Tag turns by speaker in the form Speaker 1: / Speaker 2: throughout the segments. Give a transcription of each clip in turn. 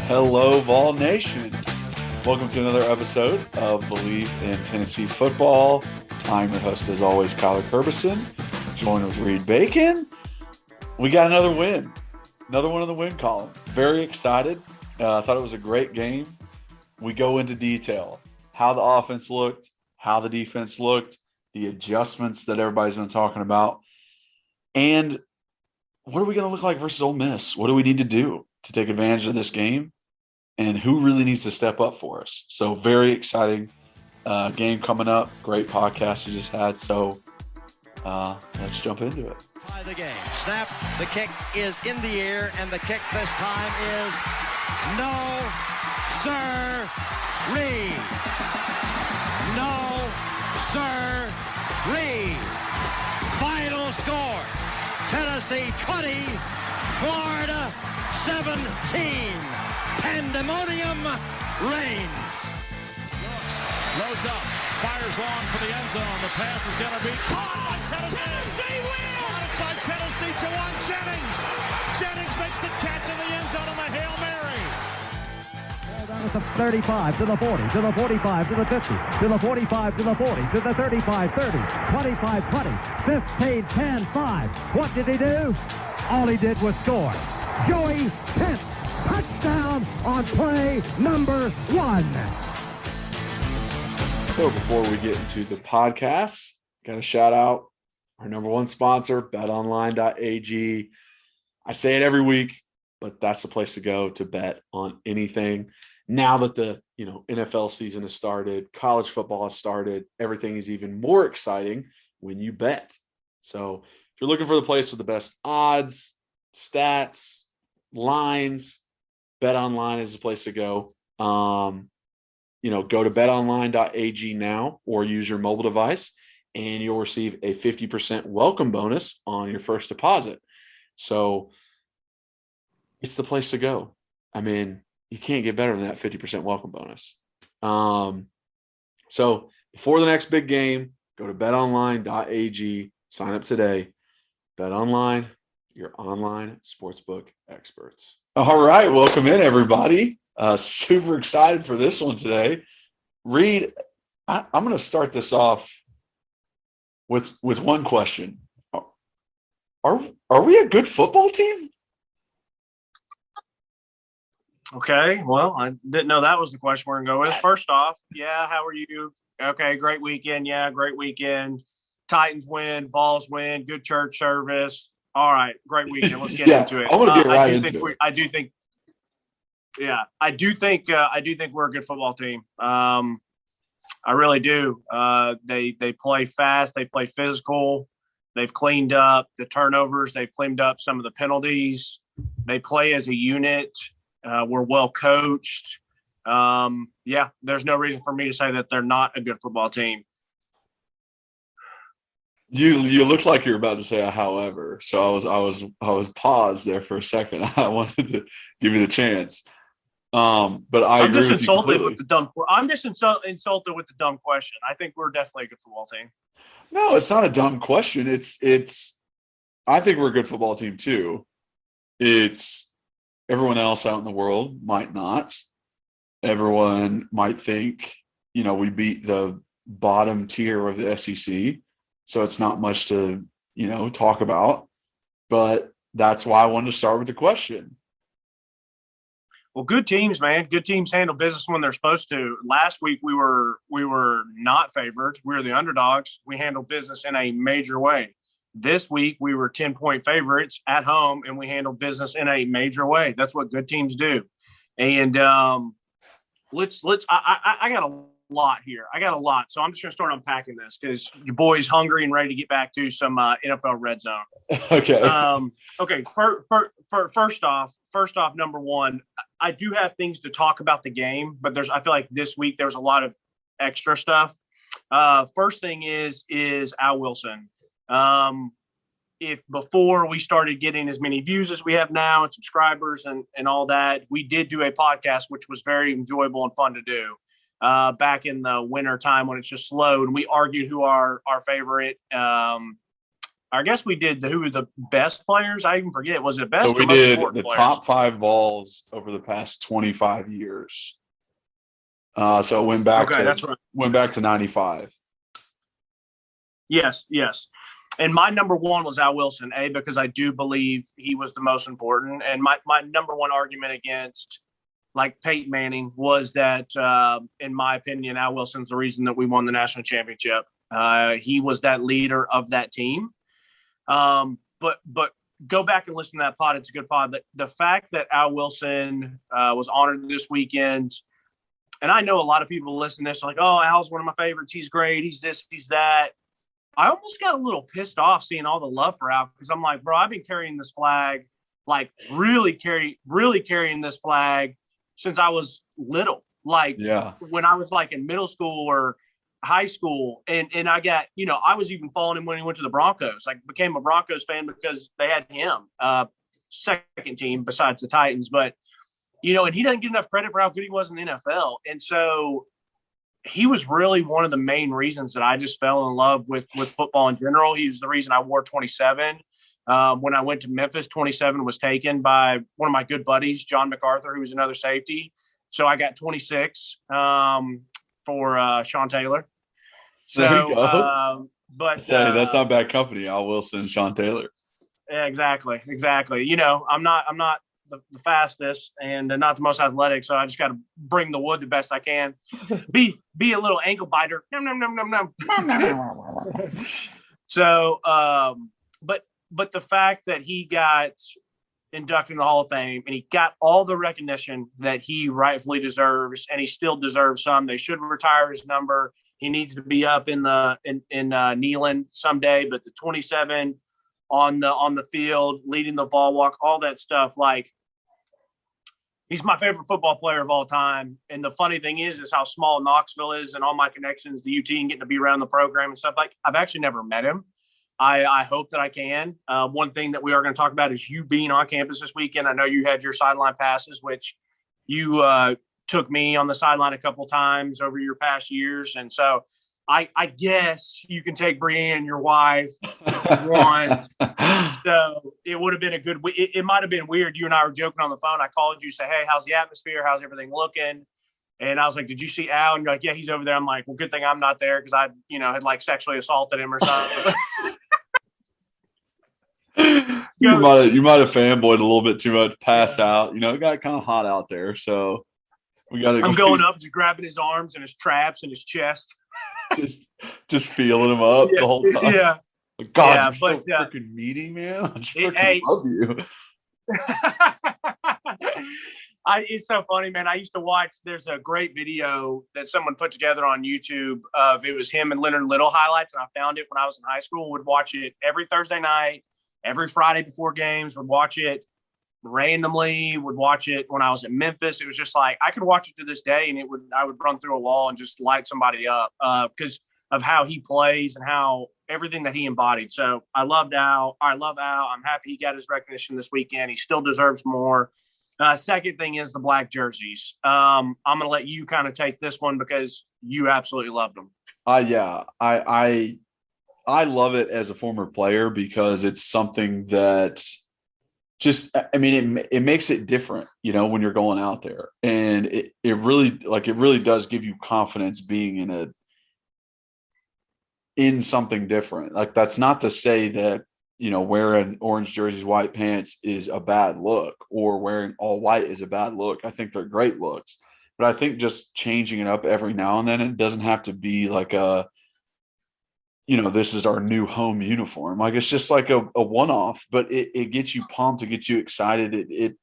Speaker 1: Hello, Vol Nation. Welcome to another episode of Believe in Tennessee Football. I'm your host, as always, Kyler Curbison, joined with Reed Bacon. We got another win, another one in the win column. Very excited. I thought it was a great game. We go into detail, how the offense looked, how the defense looked, the adjustments that everybody's been talking about, and what are we going to look like versus Ole Miss? What do we need to do to take advantage of this game? And who really needs to step up for us? So very exciting game coming up. Great podcast we just had. So let's jump into it.
Speaker 2: By the game. Snap. The kick is in the air, and the kick this time is no, sir, Reed. No, sir, Reed. Final score. Tennessee 20, Florida 17. Pandemonium reigns.
Speaker 3: Loads up, fires long for the end zone. The pass is going to be caught by Tennessee. Tennessee wins! By Tennessee to one Jennings. Jennings makes the catch in the end zone on the Hail Mary.
Speaker 4: Down at the 35, to the 40, to the 45, to the 50, to the 45, to the 40, to the 35, 30, 25, 20, 15, 10, 5. What did he do? All he did was score. Joey Pence, touchdown on play number 1.
Speaker 1: So before we get into the podcast, got to shout out our number one sponsor, betonline.ag. I say it every week, but that's the place to go to bet on anything. Now that the NFL season has started, college football has started, everything is even more exciting when you bet. So if you're looking for the place with the best odds, stats, lines, BetOnline is the place to go. Go to betonline.ag now or use your mobile device, and you'll receive a 50% welcome bonus on your first deposit. So it's the place to go. I mean, you can't get better than that 50% welcome bonus. So before the next big game, go to betonline.ag, sign up today. BetOnline, your online sportsbook experts. All right, welcome in, everybody. Super excited for this one today. Reed, I'm going to start this off with one question. Are we a good football team?
Speaker 5: Okay, well, I didn't know that was the question we're going to go with. First off, yeah, how are you? Okay, great weekend. Yeah, great weekend. Titans win, Vols win, good church service. All right, great weekend. Let's get into it.
Speaker 1: I want to get right into it.
Speaker 5: I do think we're a good football team. I really do. They play fast. They play physical. They've cleaned up the turnovers. They've cleaned up some of the penalties. They play as a unit. We're well coached. There's no reason for me to say that they're not a good football team.
Speaker 1: You looked like you were about to say a however, so I was paused there for a second. I wanted to give you the chance. But I'm agree
Speaker 5: just
Speaker 1: with
Speaker 5: insulted
Speaker 1: you
Speaker 5: with the dumb. I'm just insulted with the dumb question. I think we're definitely a good football team.
Speaker 1: No, it's not a dumb question. It's. I think we're a good football team too. It's everyone else out in the world might not. Everyone might think we beat the bottom tier of the SEC, so it's not much to talk about. But that's why I wanted to start with the question.
Speaker 5: Well, good teams, man. Good teams handle business when they're supposed to. Last week we were not favored. We were the underdogs. We handled business in a major way. This week we were 10-point favorites at home, and we handled business in a major way. That's what good teams do. And I got a lot here. So I'm just going to start unpacking this because your boy's hungry and ready to get back to some NFL red zone.
Speaker 1: Okay.
Speaker 5: Okay. First off, number one, I do have things to talk about the game, but I feel like this week there's a lot of extra stuff. First thing is Al Wilson. If before we started getting as many views as we have now and subscribers and all that, we did do a podcast, which was very enjoyable and fun to do back in the winter time when it's just slowed. And we argued who our favorite I guess we did who were the best players. I even forget. Was it best?
Speaker 1: So
Speaker 5: or
Speaker 1: we
Speaker 5: most
Speaker 1: did
Speaker 5: important
Speaker 1: the
Speaker 5: players?
Speaker 1: top 5 Vols over the past 25 years. So it went back
Speaker 5: that's right.
Speaker 1: went back to 95.
Speaker 5: Yes. And my number one was Al Wilson, because I do believe he was the most important. And my number one argument against like Peyton Manning was that, in my opinion, Al Wilson's the reason that we won the national championship. He was that leader of that team. But go back and listen to that pod. It's a good pod. But the fact that Al Wilson was honored this weekend, and I know a lot of people listen to this like, oh, Al's one of my favorites. He's great. He's this, he's that. I almost got a little pissed off seeing all the love for Al because I'm like, bro, I've been carrying this flag, like really carrying this flag since I was little. Like when I was like in middle school or high school. And I got, I was even following him when he went to the Broncos. I became a Broncos fan because they had him, second team besides the Titans. But, and he doesn't get enough credit for how good he was in the NFL. And so he was really one of the main reasons that I just fell in love with football in general. He was the reason I wore 27. When I went to Memphis, 27 was taken by one of my good buddies, John MacArthur, who was another safety. So I got 26 for Sean Taylor. So, but
Speaker 1: that's not bad company. Al Wilson, Sean Taylor.
Speaker 5: Yeah, exactly. I'm not the fastest and not the most athletic, so I just got to bring the wood the best I can. Be a little ankle biter. So, but the fact that he got inducted in the Hall of Fame and he got all the recognition that he rightfully deserves, and he still deserves some. They should retire his number. He needs to be up in Neyland someday, but the 27 on the field, leading the ball walk, all that stuff, like, he's my favorite football player of all time. And the funny thing is how small Knoxville is and all my connections to UT and getting to be around the program and stuff. Like, I've actually never met him. I hope that I can. One thing that we are going to talk about is you being on campus this weekend. I know you had your sideline passes, which you took me on the sideline a couple times over your past years. And so I guess you can take Brienne, your wife, if you want. So it would have been it might have been weird. You and I were joking on the phone. I called you, say, hey, how's the atmosphere? How's everything looking? And I was like, did you see Al? And you're like, yeah, he's over there. I'm like, well, good thing I'm not there because I, had like sexually assaulted him or something.
Speaker 1: You might have fanboyed a little bit too much, pass out. It got kind of hot out there, so we got to.
Speaker 5: I'm going up, just grabbing his arms and his traps and his chest,
Speaker 1: just feeling him up the whole time.
Speaker 5: Yeah,
Speaker 1: like, God, you're so freaking meaty, man. I just freaking love you.
Speaker 5: It's so funny, man. I used to watch. There's a great video that someone put together on YouTube of it was him and Leonard Little highlights, and I found it when I was in high school. Would watch it every Thursday night. Every Friday before games, would watch it randomly, would watch it when I was in Memphis. It was just like, I could watch it to this day and I would run through a wall and just light somebody up because of how he plays and how everything that he embodied. So I love Al. I'm happy he got his recognition this weekend. He still deserves more. Second thing is the black jerseys. I'm going to let you kind of take this one because you absolutely loved them.
Speaker 1: Yeah, I love it as a former player because it's something that it makes it different, when you're going out there, and it really does give you confidence being in something different. Like, that's not to say that, wearing orange jerseys, white pants is a bad look, or wearing all white is a bad look. I think they're great looks, but I think just changing it up every now and then, it doesn't have to be like this is our new home uniform. Like, it's just like a one-off, but it gets you pumped, it gets you excited.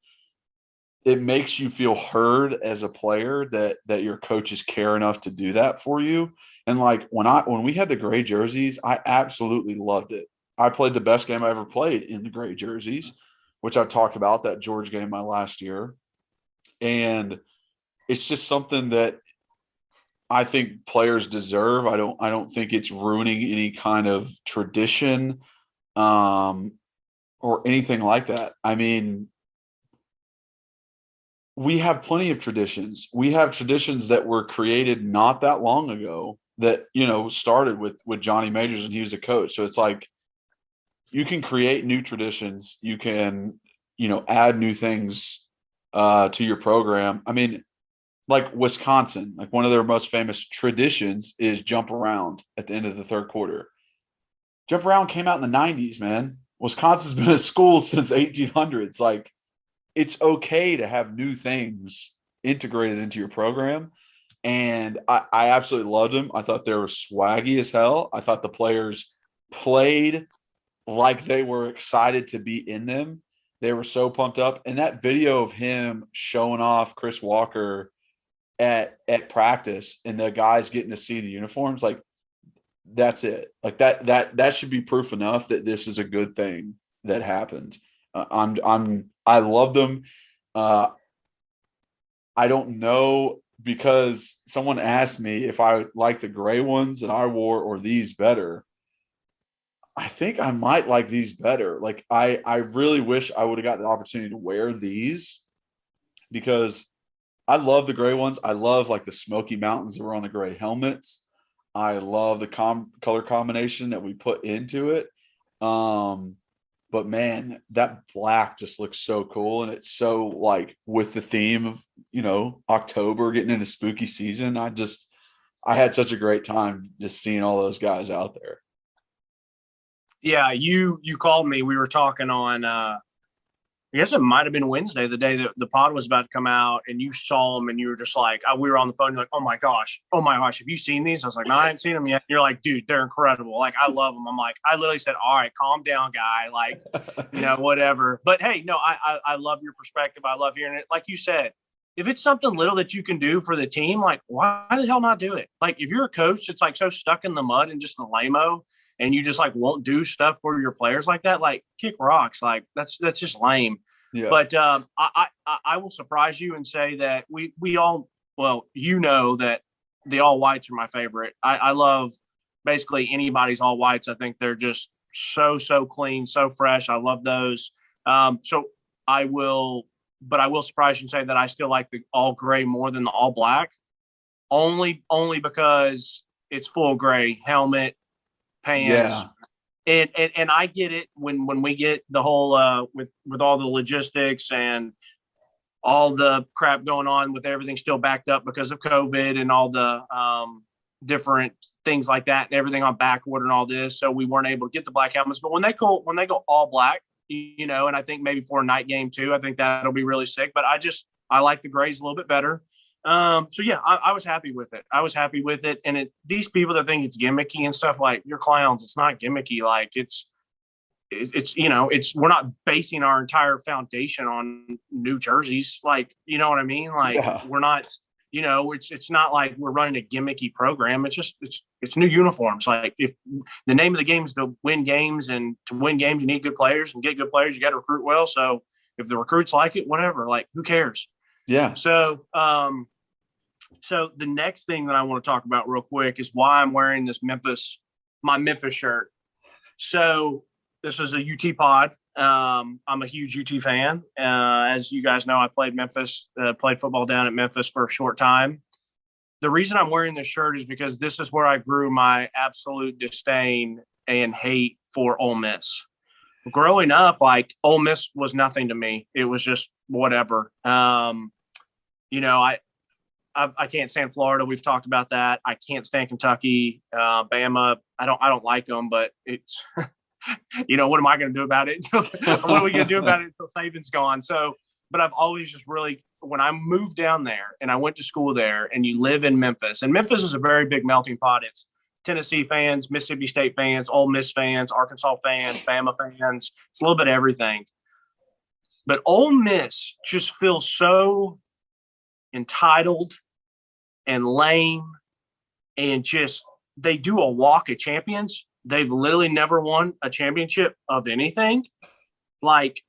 Speaker 1: It makes you feel heard as a player that your coaches care enough to do that for you. And like when we had the gray jerseys, I absolutely loved it. I played the best game I ever played in the gray jerseys, which I've talked about, that Georgia game my last year. And it's just something that I think players deserve. I don't think it's ruining any kind of tradition or anything like that. I mean, we have plenty of traditions. We have traditions that were created not that long ago that, started with Johnny Majors when he was a coach. So it's like, you can create new traditions. You can, add new things to your program. I mean, like Wisconsin, like one of their most famous traditions is jump around at the end of the third quarter. Jump around came out in the 90s, man. Wisconsin's been a school since 1800s. Like, it's okay to have new things integrated into your program. And I absolutely loved them. I thought they were swaggy as hell. I thought the players played like they were excited to be in them. They were so pumped up. And that video of him showing off Chris Walker at practice and the guys getting to see the uniforms, like, that's it. Like that should be proof enough that this is a good thing that happened. I love them. I don't know, because someone asked me if I like the gray ones that I wore or these better. I think I might like these better. Like, I really wish I would have got the opportunity to wear these, because I love the gray ones. I love like the Smoky Mountains that were on the gray helmets. I love the color combination that we put into it. But man, that black just looks so cool. And it's so like with the theme of, October, getting into spooky season. I had such a great time just seeing all those guys out there.
Speaker 5: Yeah, you called me. We were talking on I guess it might have been Wednesday, the day that the pod was about to come out, and you saw them and you were just like, we were on the phone. You're like, oh my gosh, have you seen these? I was like, no, I haven't seen them yet. And you're like, dude, they're incredible. Like, I love them. I'm like, I literally said, all right, calm down, guy. Like, whatever. But hey, no, I love your perspective. I love hearing it. Like you said, if it's something little that you can do for the team, like, why the hell not do it? Like, if you're a coach that's like so stuck in the mud and just the lame-o, and you just like won't do stuff for your players like that, like, kick rocks. Like, that's just lame. Yeah. But I will surprise you and say that we all, well, that the all whites are my favorite. I love basically anybody's all whites. I think they're just so clean, so fresh. I love those. So I will surprise you and say that I still like the all gray more than the all black, only because it's full gray helmet, pants. Yeah. And I get it when we get the whole with all the logistics and all the crap going on with everything still backed up because of COVID and all the different things like that and everything on back order and all this. So we weren't able to get the black helmets. But when they go all black, and I think maybe for a night game too, I think that'll be really sick. But I like the grays a little bit better. So yeah, I was happy with it. And these people that think it's gimmicky and stuff, like, you're clowns. It's not gimmicky. Like, it's we're not basing our entire foundation on new jerseys. Like, you know what I mean? Like, yeah. We're not, it's not like we're running a gimmicky program. It's just, it's new uniforms. Like, if the name of the game is to win games, and to win games, you need good players, and get good players, you got to recruit well. So if the recruits like it, whatever, like, who cares? Yeah. So the next thing that I want to talk about real quick is why I'm wearing my Memphis shirt. So this is a UT pod. I'm a huge UT fan. As you guys know, I played football down at Memphis for a short time. The reason I'm wearing this shirt is because this is where I grew my absolute disdain and hate for Ole Miss. Growing up, like, Ole Miss was nothing to me. It was just whatever. I can't stand Florida. We've talked about that. I can't stand Kentucky, Bama. I don't like them, but it's, what am I going to do about it? What are we going to do about it until Saban's gone? So, but I've always just really, when I moved down there and I went to school there, and you live in Memphis, and Memphis is a very big melting pot. It's Tennessee fans, Mississippi State fans, Ole Miss fans, Arkansas fans, Bama fans. It's a little bit of everything. But Ole Miss just feels so entitled and lame, and just, they do a walk of champions. They've literally never won a championship of anything. Like,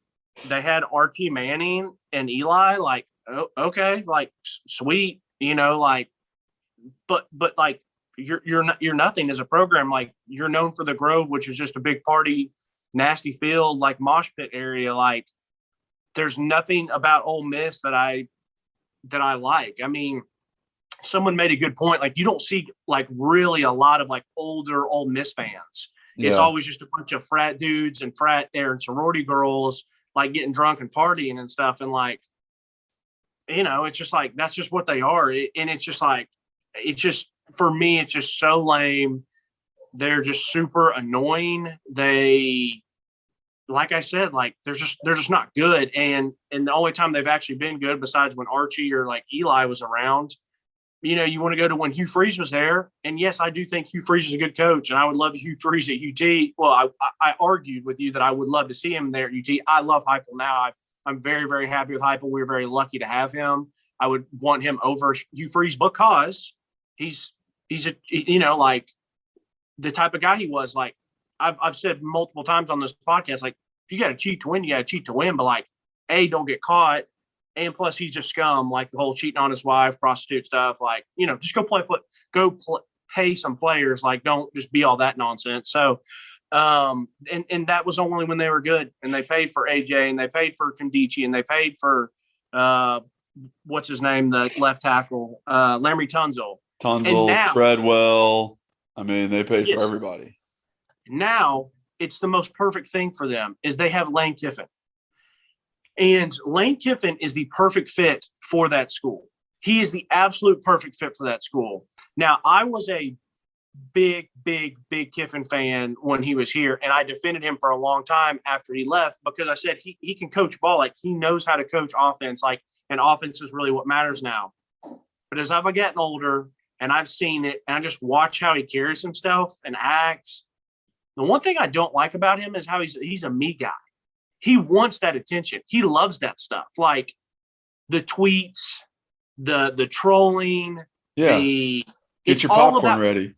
Speaker 5: they had RT Manning and Eli, like, oh, okay, like, sweet, like, but like, you're nothing as a program. Like, you're known for the Grove, which is just a big party, nasty field, like, mosh pit area. Like, there's nothing about Ole Miss that I like. I mean, someone made a good point. Like, you don't see, like, really a lot of, like, older Ole Miss fans. It's
Speaker 1: Yeah.
Speaker 5: always just a bunch of frat dudes and sorority girls like getting drunk and partying and stuff. And like, it's just like, that's just what they are. And it's just like, for me, it's just so lame. They're just super annoying. Like I said, like they're just not good. And the only time they've actually been good, besides when Archie or like Eli was around, you want to go to when Hugh Freeze was there. And yes, I do think Hugh Freeze is a good coach, and I would love Hugh Freeze at UT. Well, I argued with you that I would love to see him there at UT. I love Heupel now. I'm very, very happy with Heupel. We're very lucky to have him. I would want him over Hugh Freeze because he's like the type of guy he was. Like I've said multiple times on this podcast, like if you got to cheat to win, you got to cheat to win. But like, don't get caught. And plus, he's just scum, like the whole cheating on his wife, prostitute stuff. Like, just pay some players. Like, don't just be all that nonsense. So, and that was only when they were good. And they paid for AJ, and they paid for Kondichi, and they paid for what's his name, the left tackle, Larry Tunzel.
Speaker 1: Tunzel, Treadwell. I mean, they paid for everybody.
Speaker 5: Now it's the most perfect thing for them is they have Lane Kiffin. And Lane Kiffin is the perfect fit for that school. He is the absolute perfect fit for that school. Now, I was a big, big, big Kiffin fan when he was here, and I defended him for a long time after he left because I said he can coach ball. Like, he knows how to coach offense, and offense is really what matters now. But as I've gotten older and I've seen it, and I just watch how he carries himself and acts, the one thing I don't like about him is how he's a me guy. He wants that attention. He loves that stuff, like the tweets, the trolling.
Speaker 1: Yeah, get your popcorn ready.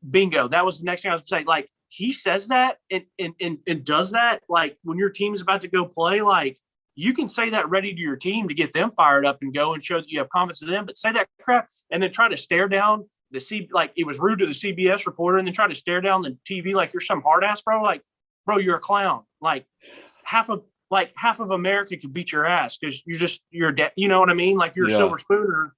Speaker 5: Bingo. That was the next thing I was saying. Like, he says that and does that. Like, when your team is about to go play, like, you can say that ready to your team to get them fired up and go and show that you have confidence in them. But say that crap and then try to stare down like it was rude to the CBS reporter, and then try to stare down the TV like you're some hard ass, bro. Like, bro, you're a clown. Like half of America could beat your ass because you're dead. You know what I mean? Like, you're a silver spooner.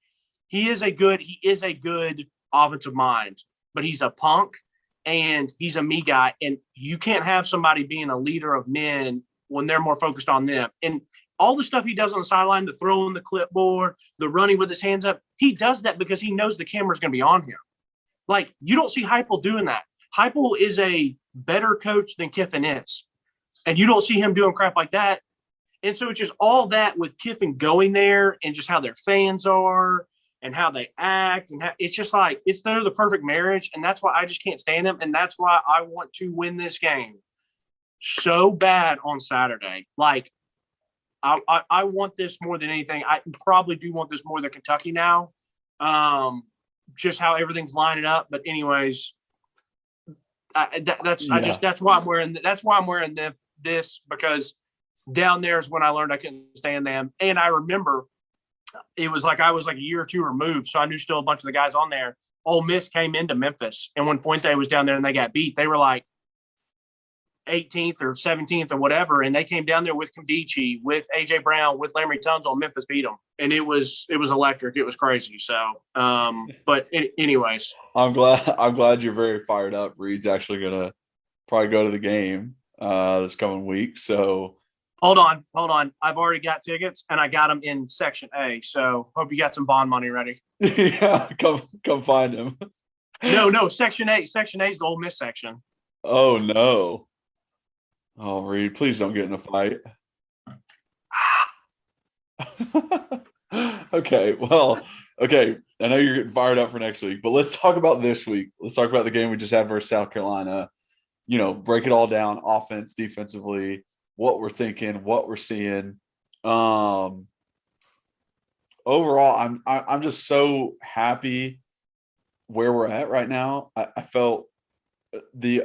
Speaker 5: He is a good offensive mind, but he's a punk and he's a me guy. And you can't have somebody being a leader of men when they're more focused on them. And all the stuff he does on the sideline, the throwing the clipboard, the running with his hands up, he does that because he knows the camera's going to be on him. Like, you don't see Heupel doing that. Heupel is a better coach than Kiffin is. And you don't see him doing crap like that. And so it's just all that with Kiffin going there and just how their fans are and how they act. And it's just like, they're the perfect marriage. And that's why I just can't stand them. And that's why I want to win this game so bad on Saturday. Like, I want this more than anything. I probably do want this more than Kentucky now. Just how everything's lining up. But anyways, that's why I'm wearing this because down there is when I learned I couldn't stand them. And I remember it was like I was like a year or two removed, so I knew still a bunch of the guys on there. Ole Miss came into Memphis, and when Fuente was down there and they got beat, they were like 18th or 17th or whatever, and they came down there with Kondichi, with AJ Brown, with Larry Tunzel, and Memphis beat them, and it was electric. It was crazy. So, but anyways,
Speaker 1: I'm glad you're very fired up. Reed's actually gonna probably go to the game this coming week. So
Speaker 5: hold on. I've already got tickets, and I got them in Section A. So hope you got some bond money ready.
Speaker 1: Yeah, come find him.
Speaker 5: No, Section A. Section A is the Ole Miss section.
Speaker 1: Oh no. Oh, Reed, please don't get in a fight. Okay. I know you're getting fired up for next week, but let's talk about this week. Let's talk about the game we just had versus South Carolina. Break it all down, offense, defensively, what we're thinking, what we're seeing. Overall, I'm just so happy where we're at right now. I felt the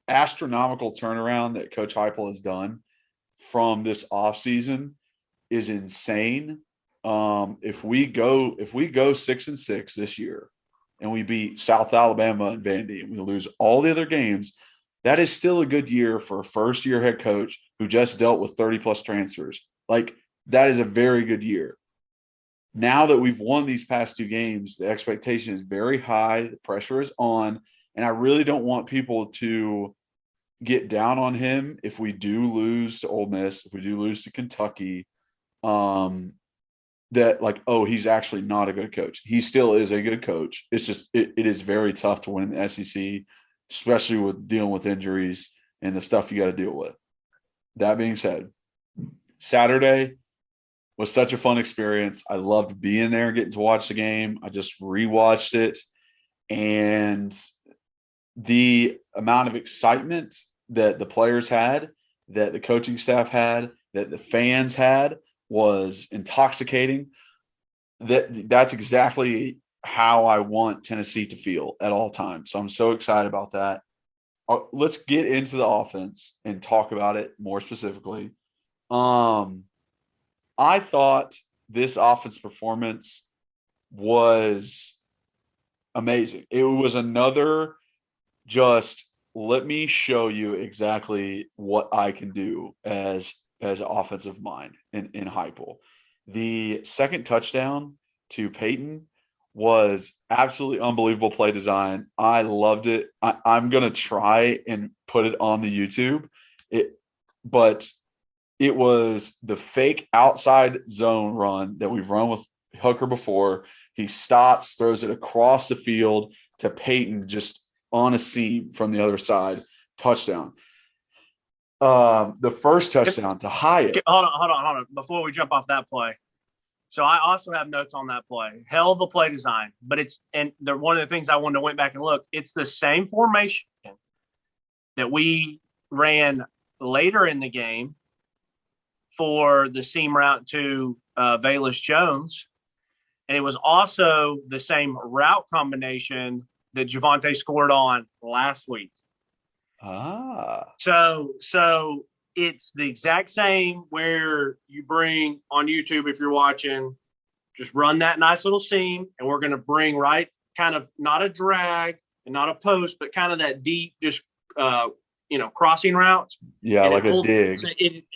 Speaker 1: astronomical turnaround that Coach Heupel has done from this offseason is insane. If we go 6-6 this year and we beat South Alabama and Vandy and we lose all the other games, that is still a good year for a first-year head coach who just dealt with 30-plus transfers. Like, that is a very good year. Now that we've won these past two games, the expectation is very high. The pressure is on. And I really don't want people to get down on him if we do lose to Ole Miss, if we do lose to Kentucky, that like, oh, he's actually not a good coach. He still is a good coach. It's just it is very tough to win the SEC, especially with dealing with injuries and the stuff you got to deal with. That being said, Saturday was such a fun experience. I loved being there, getting to watch the game. I just rewatched it, and the amount of excitement that the players had, that the coaching staff had, that the fans had was intoxicating. That's exactly how I want Tennessee to feel at all times. So I'm so excited about that. Let's get into the offense and talk about it more specifically. I thought this offense performance was amazing. It was another just let me show you exactly what I can do as offensive mind in Heupel. The second touchdown to Peyton was absolutely unbelievable play design. I loved it. I'm going to try and put it on the YouTube. But it was the fake outside zone run that we've run with Hooker before. He stops, throws it across the field to Peyton just on a seam from the other side. Touchdown. The first touchdown to Hyatt.
Speaker 5: Hold on. Before we jump off that play. So I also have notes on that play. Hell of a play design. But one of the things I wanted to went back and look, it's the same formation that we ran later in the game for the seam route to Velus Jones. And it was also the same route combination that Javonte scored on last week. So it's the exact same where you bring on YouTube, if you're watching, just run that nice little seam, and we're going to bring right kind of not a drag and not a post, but kind of that deep, just, crossing route.
Speaker 1: Yeah, like a dig.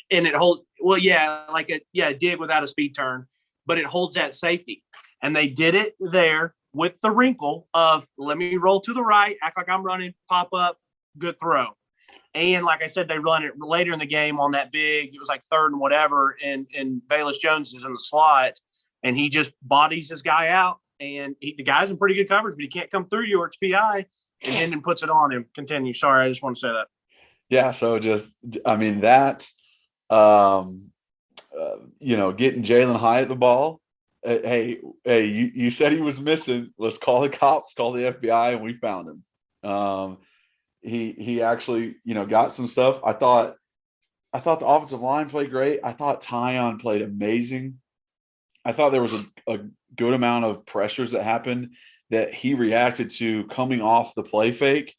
Speaker 5: It holds, a dig without a speed turn, but it holds that safety. And they did it there with the wrinkle of let me roll to the right, act like I'm running, pop up, good throw. And like I said, they run it later in the game on that big, it was like third and whatever, and Velus Jones is in the slot, and he just bodies this guy out, and the guy's in pretty good coverage, but he can't come through you or it's PI, and Hendon puts it on him. Continue. Sorry, I just want to say that. Yeah,
Speaker 1: so just, I mean, that, getting Jalen Hyatt the ball, hey, you said he was missing. Let's call the cops, call the FBI, and we found him. He actually, got some stuff. I thought the offensive line played great. I thought Tyon played amazing. I thought there was a good amount of pressures that happened that he reacted to coming off the play fake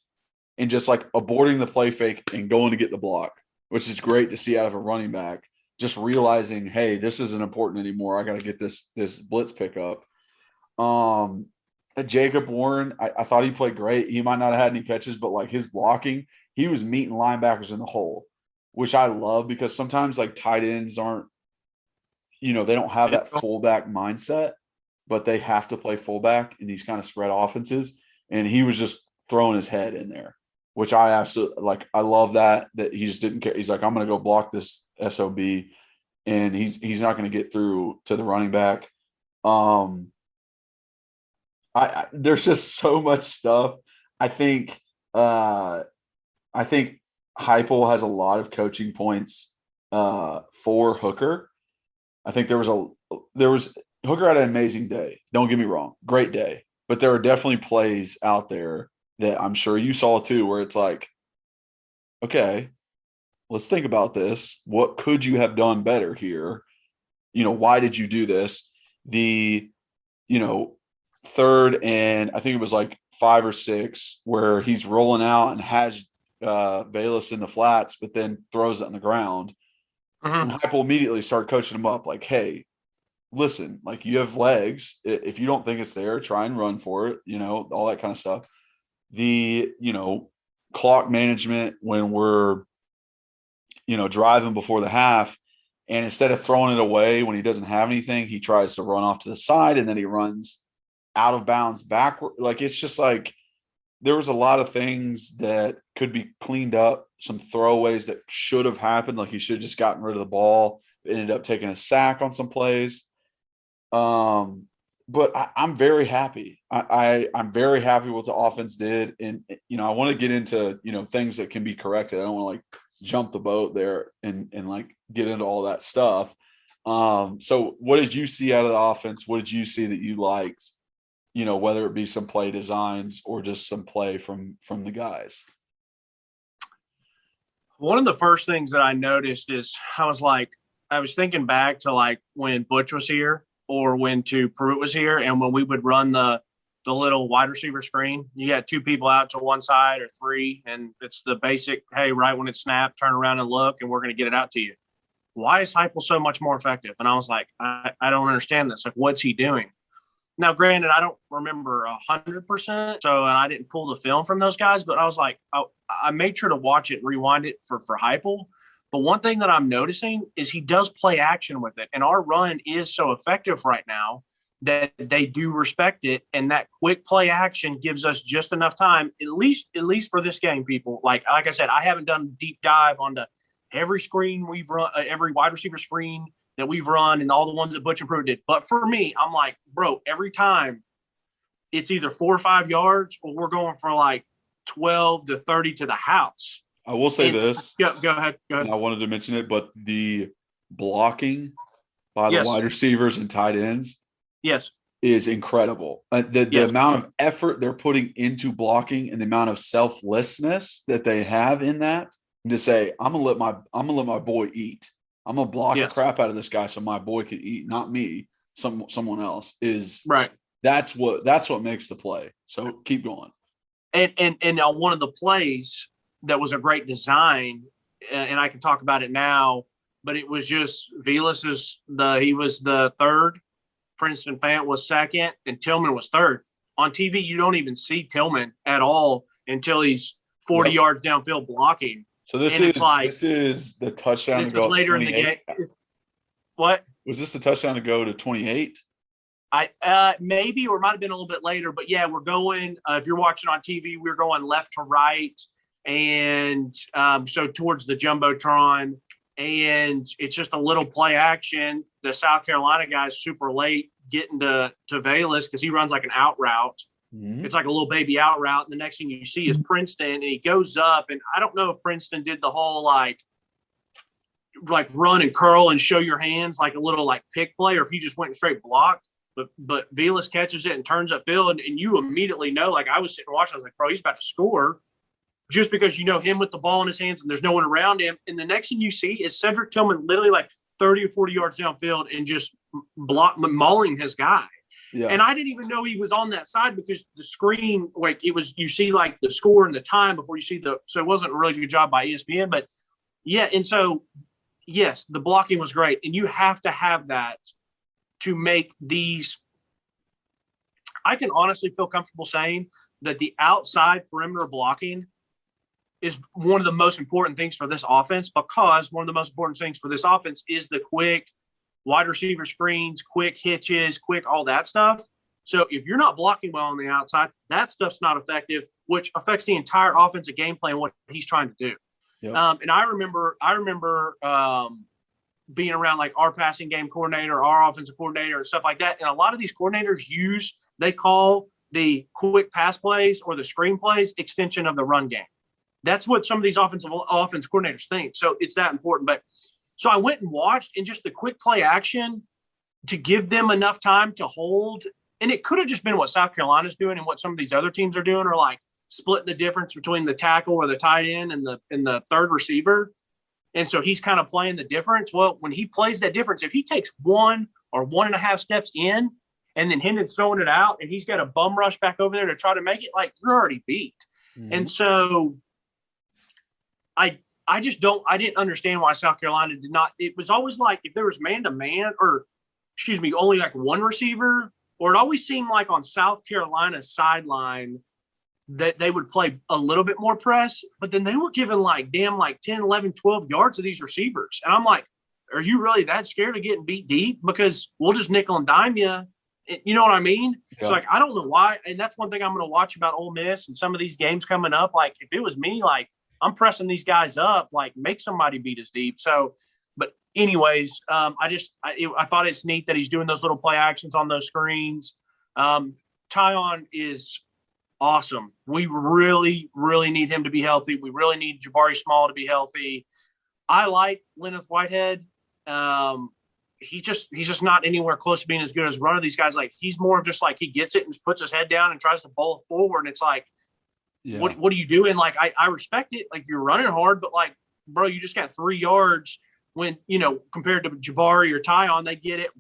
Speaker 1: and just like aborting the play fake and going to get the block, which is great to see out of a running back. Just realizing, hey, this isn't important anymore. I got to get this blitz pickup. Jacob Warren, I thought he played great. He might not have had any catches, but like his blocking, he was meeting linebackers in the hole, which I love because sometimes like tight ends aren't, they don't have that fullback mindset, but they have to play fullback in these kind of spread offenses. And he was just throwing his head in there, which I absolutely like. I love that he just didn't care. He's like, I'm going to go block this SOB, and he's not going to get through to the running back. There's just so much stuff. I think Heupel has a lot of coaching points for Hooker. I think there was Hooker had an amazing day. Don't get me wrong, great day. But there are definitely plays out there that I'm sure you saw too, where it's like, okay, let's think about this. What could you have done better here? Why did you do this? The, third and I think it was like 5 or 6 where he's rolling out and has Velus in the flats, but then throws it on the ground. And Heupel immediately started coaching him up like, hey, listen, like you have legs. If you don't think it's there, try and run for it, all that kind of stuff. The, clock management when we're, driving before the half, and instead of throwing it away when he doesn't have anything, he tries to run off to the side and then he runs out of bounds backward. Like, it's just like there was a lot of things that could be cleaned up, some throwaways that should have happened. Like he should have just gotten rid of the ball, ended up taking a sack on some plays. But I'm very happy. I'm very happy with what the offense did. And, I want to get into, things that can be corrected. I don't want to like jump the boat there and like get into all that stuff. So what did you see out of the offense? What did you see that you liked, whether it be some play designs or just some play from the guys?
Speaker 5: One of the first things that I noticed is I was thinking back to like when Butch was here or when Pruitt was here, and when we would run the little wide receiver screen, you had two people out to one side or three, and it's the basic, hey, right when it's snapped, turn around and look, and we're going to get it out to you. Why is Heupel so much more effective? And I was like, I don't understand this. Like, what's he doing? Now, granted, I don't remember 100%, so I didn't pull the film from those guys, but I was like, I made sure to watch it and rewind it for Heupel. But one thing that I'm noticing is he does play action with it. And our run is so effective right now that they do respect it. And that quick play action gives us just enough time, at least for this game, people. Like I said, I haven't done a deep dive onto every screen we've run, every wide receiver screen that we've run and all the ones that Butch and Pruitt did. But for me, I'm like, bro, every time it's either 4 or 5 yards or we're going for like 12 to 30 to the house.
Speaker 1: I will say this.
Speaker 5: Yeah, go ahead.
Speaker 1: I wanted to mention it, but the blocking by the wide receivers and tight ends is incredible. The amount of effort they're putting into blocking and the amount of selflessness that they have in that, and to say, I'm gonna let my boy eat. I'm gonna block the crap out of this guy so my boy can eat, not me, someone else, is right. That's what makes the play. So keep going.
Speaker 5: And one of the plays that was a great design, and I can talk about it now, but it was just Vilas he was the third, Princeton Fant was second, and Tillman was third. On TV, you don't even see Tillman at all until he's 40 yards downfield blocking.
Speaker 1: So this is the touchdown to go later in the game.
Speaker 5: What?
Speaker 1: Was this the touchdown to go to 28?
Speaker 5: Maybe, or it might have been a little bit later, but yeah, we're going, if you're watching on TV, we're going left to right. And so towards the Jumbotron, and it's just a little play action. The South Carolina guy's super late getting to Velas because he runs like an out route. Mm-hmm. It's like a little baby out route. And the next thing you see is Princeton, and he goes up. And I don't know if Princeton did the whole like run and curl and show your hands like a little like pick play, or if he just went straight blocked. But Vilas catches it and turns upfield, and you immediately know, like I was sitting watching, I was like, bro, he's about to score. Just because you know him with the ball in his hands and there's no one around him. And the next thing you see is Cedric Tillman literally like 30 or 40 yards downfield and just mauling his guy. Yeah. And I didn't even know he was on that side because the screen, like it was, you see like the score and the time before you see so it wasn't a really good job by ESPN, but yeah. And so, yes, the blocking was great. And you have to have that to make these. I can honestly feel comfortable saying that the outside perimeter blocking is one of the most important things for this offense, because one of the most important things for this offense is the quick wide receiver screens, quick hitches, quick all that stuff. So if you're not blocking well on the outside, that stuff's not effective, which affects the entire offensive game plan, what he's trying to do. Yep. And I remember being around like our passing game coordinator, our offensive coordinator, and stuff like that. And a lot of these coordinators they call the quick pass plays or the screen plays extension of the run game. That's what some of these offense coordinators think. So it's that important. But so I went and watched, and just the quick play action to give them enough time to hold. And it could have just been what South Carolina's doing and what some of these other teams are doing, or like splitting the difference between the tackle or the tight end and the third receiver. And so he's kind of playing the difference. Well, when he plays that difference, if he takes 1 or 1.5 steps in and then Hendon's throwing it out and he's got a bum rush back over there to try to make it, like, you're already beat. Mm-hmm. And so I didn't understand why South Carolina did not. It was always like if there was man-to-man only like one receiver, or it always seemed like on South Carolina's sideline that they would play a little bit more press, but then they were giving like 10, 11, 12 yards to these receivers. And I'm like, are you really that scared of getting beat deep? Because we'll just nickel and dime you You know what I mean?
Speaker 1: Yeah.
Speaker 5: So, like, I don't know why. And that's one thing I'm going to watch about Ole Miss and some of these games coming up. Like, if it was me, like, I'm pressing these guys up, like, make somebody beat us deep. So, but anyways, I thought it's neat that he's doing those little play actions on those screens. Tyon is awesome. We really, really need him to be healthy. We really need Jabari Small to be healthy. I like Lenneth Whitehead. He's just not anywhere close to being as good as one of these guys. Like, he's more of just like, he gets it and puts his head down and tries to bowl forward. And it's like, what are you doing? Like, I respect it. Like, you're running hard, but like, bro, you just got 3 yards when, compared to Jabari or Tyon, they get it,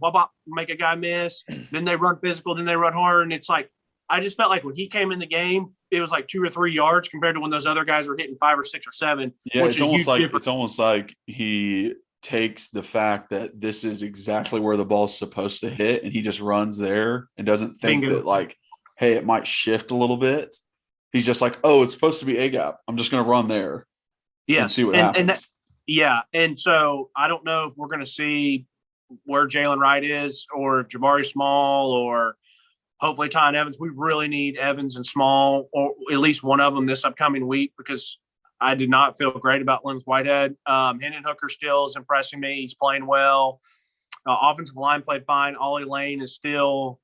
Speaker 5: make a guy miss. Then they run physical, then they run hard. And it's like, I just felt like when he came in the game, it was like 2 or 3 yards compared to when those other guys were hitting 5 or 6 or 7.
Speaker 1: Yeah, it's almost like he takes the fact that this is exactly where the ball's supposed to hit, and he just runs there and doesn't think that, like, hey, it might shift a little bit. He's just like, oh, it's supposed to be A gap. I'm just going to run there. And see what happens.
Speaker 5: And so I don't know if we're going to see where Jalen Wright is, or if Jabari Small, or hopefully Tyon Evans. We really need Evans and Small, or at least one of them this upcoming week, because I did not feel great about Lenneth Whitehead. Hendon Hooker still is impressing me. He's playing well. Offensive line played fine. Ollie Lane is still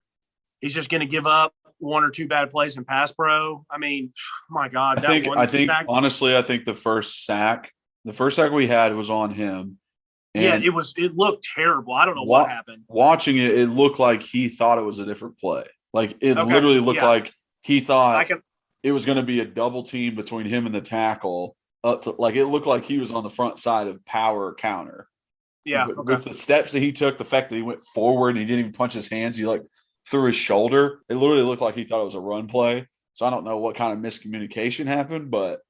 Speaker 5: – he's just going to give up 1 or 2 bad plays in pass pro. I mean, my God.
Speaker 1: I think honestly, I think the first sack we had was on him. And
Speaker 5: it looked terrible. I don't know what happened.
Speaker 1: Watching it, it looked like he thought it was a different play. Like, it literally looked like he thought it was going to be a double team between him and the tackle. Like, it looked like he was on the front side of power counter.
Speaker 5: Yeah.
Speaker 1: With the steps that he took, the fact that he went forward and he didn't even punch his hands, he like threw his shoulder. It literally looked like he thought it was a run play. So I don't know what kind of miscommunication happened, but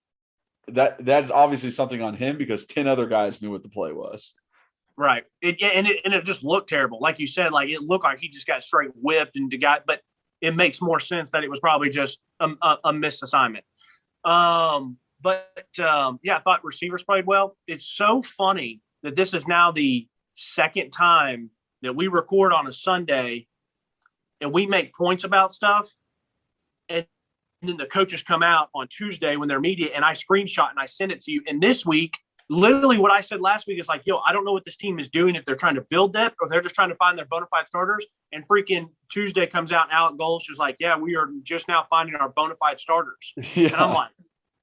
Speaker 1: that's obviously something on him, because 10 other guys knew what the play was.
Speaker 5: Right. It just looked terrible. Like you said, like, it looked like he just got straight whipped but it makes more sense that it was probably just a missed assignment. I thought receivers played well. It's so funny that this is now the second time that we record on a Sunday and we make points about stuff, and then the coaches come out on Tuesday when they're media, and I screenshot and I send it to you. And this week, literally what I said last week is like, I don't know what this team is doing, if they're trying to build depth or if they're just trying to find their bona fide starters. And freaking Tuesday comes out and Alec Golsh is like, yeah, we are just now finding our bona fide starters. Yeah.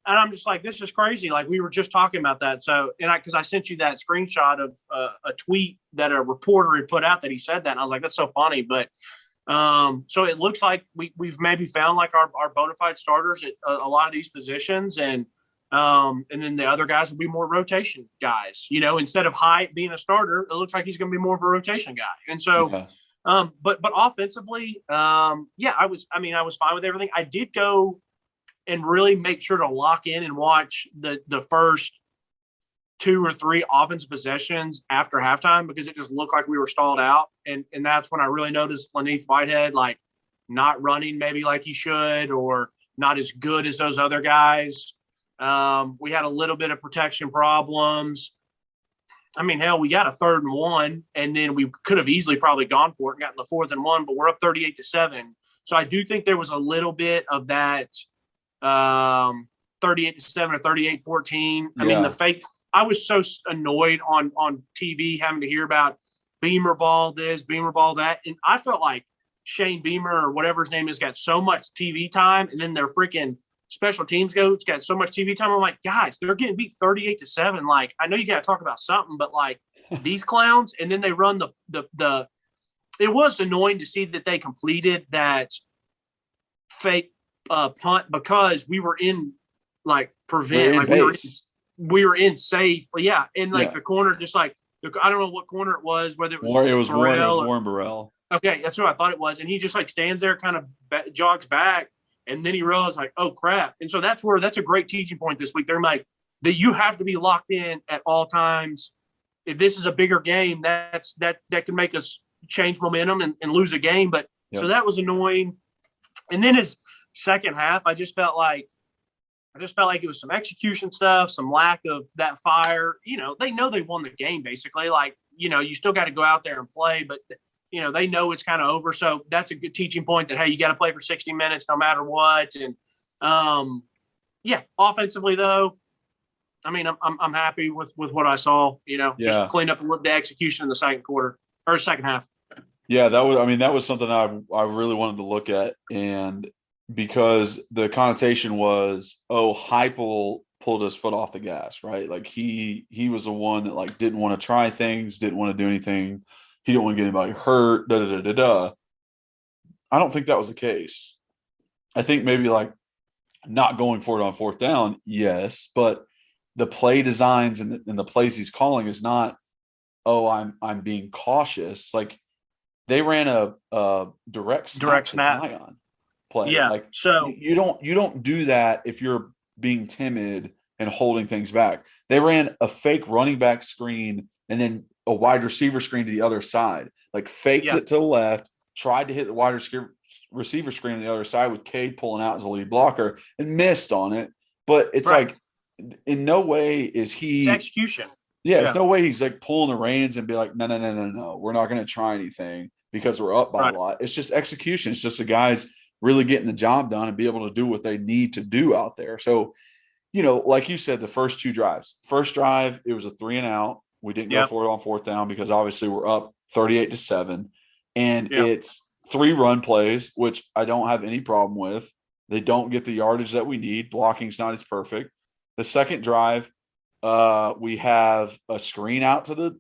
Speaker 5: And I'm just like, this is crazy. Like, we were just talking about that. So, because I sent you that screenshot of a tweet that a reporter had put out that he said that. And I was like, that's so funny. But so it looks like we've maybe found like our bona fide starters at a lot of these positions. And then the other guys will be more rotation guys, instead of Hyatt being a starter, it looks like he's going to be more of a rotation guy. And so, but offensively, I was fine with everything. I did go and really make sure to lock in and watch the first 2 or 3 offensive possessions after halftime, because it just looked like we were stalled out. And that's when I really noticed Lenneth Whitehead, like, not running maybe like he should, or not as good as those other guys. We had a little bit of protection problems. I mean, hell, we got a 3rd and 1, and then we could have easily probably gone for it and gotten the 4th and 1, but we're up 38-7. So I do think there was a little bit of that 38-7 or 38-14. I mean, the fake. I was so annoyed on TV having to hear about Beamer ball this, Beamer ball that, and I felt like Shane Beamer or whatever his name is got so much TV time, and then their freaking special teams coach got so much TV time. I'm like, guys, they're getting beat 38-7. Like, I know you got to talk about something, but like these clowns, and then they run the. It was annoying to see that they completed that fake punt, because we were in like prevent, like we were in safe, and like the corner, just like I don't know what corner it was, whether it was
Speaker 1: Warren Burrell.
Speaker 5: Okay, that's what I thought it was, and he just like stands there, kind of jogs back. And then he realized, like, oh, crap. And so that's a great teaching point this week. They're like, that you have to be locked in at all times. If this is a bigger game, that can make us change momentum and lose a game. But so that was annoying. And then his second half, I just felt like it was some execution stuff, some lack of that fire. They know they won the game, basically. Like, you still got to go out there and play. But they know it's kind of over. So that's a good teaching point that, hey, you got to play for 60 minutes no matter what. And offensively though, I mean, I'm happy with what I saw. Just cleaned up the execution in the second quarter or second half.
Speaker 1: Yeah, that was something I really wanted to look at, and because the connotation was, Heupel pulled his foot off the gas, right? Like he was the one that like didn't want to try things, didn't want to do anything. He didn't want to get anybody hurt. I don't think that was the case. I think maybe like not going for it on fourth down, yes, but the play designs and the plays he's calling is not, I'm being cautious. Like they ran a direct snap Zion play.
Speaker 5: Yeah.
Speaker 1: Like
Speaker 5: so
Speaker 1: you don't do that if you're being timid and holding things back. They ran a fake running back screen and then a wide receiver screen to the other side. Like faked it to the left, tried to hit the wide receiver screen on the other side with Cade pulling out as a lead blocker and missed on it. But it's like in no way is he
Speaker 5: it's execution.
Speaker 1: Yeah, it's no way he's like pulling the reins and be like, no, we're not going to try anything because we're up by a lot. It's just execution. It's just the guys really getting the job done and be able to do what they need to do out there. So, like you said, the first two drives. First drive, it was a 3-and-out. We didn't go for it on fourth down because obviously we're up 38-7. And it's 3 run plays, which I don't have any problem with. They don't get the yardage that we need. Blocking's not as perfect. The second drive, we have a screen out to the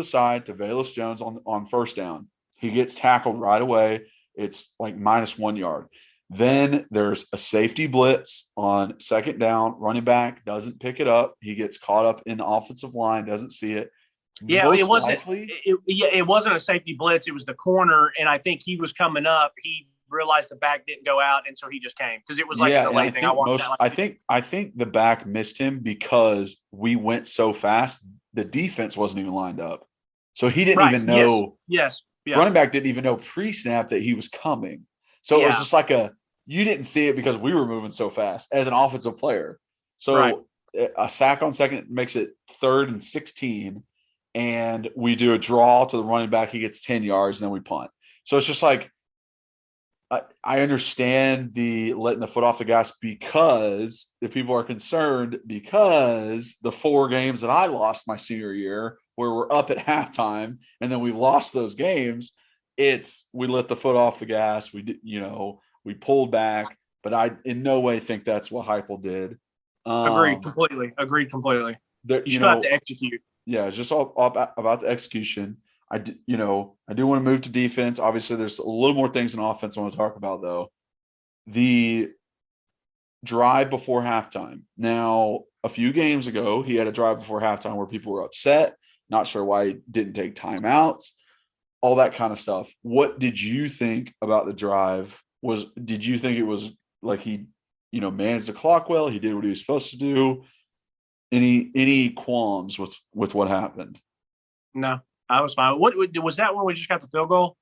Speaker 1: side to Velus Jones on first down. He gets tackled right away. It's like -1 yard. Then there's a safety blitz on second down. Running back doesn't pick it up. He gets caught up in the offensive line, doesn't see it.
Speaker 5: Yeah, it wasn't a safety blitz. It was the corner, and I think he was coming up. He realized the back didn't go out, and so he just came because it was like a delay thing.
Speaker 1: I think the back missed him because we went so fast. The defense wasn't even lined up, so he didn't even know.
Speaker 5: Yes.
Speaker 1: Running back didn't even know pre-snap that he was coming. So it was just like you didn't see it because we were moving so fast as an offensive player. So a sack on second makes it 3rd and 16, and we do a draw to the running back. He gets 10 yards, and then we punt. So it's just like, I understand the letting the foot off the gas because if people are concerned, because the 4 games that I lost my senior year where we're up at halftime and then we lost those games, we let the foot off the gas. We pulled back, but I in no way think that's what Heupel did.
Speaker 5: Agreed completely. You still have to execute.
Speaker 1: Yeah, it's just all about the execution. I do want to move to defense. Obviously, there's a little more things in offense I want to talk about, though. The drive before halftime. Now, a few games ago, he had a drive before halftime where people were upset, not sure why he didn't take timeouts, all that kind of stuff. What did you think about the drive? Did you think it was like he, managed the clock well? He did what he was supposed to do? Any qualms with what happened?
Speaker 5: No. I was fine. What was that when we just got the field goal?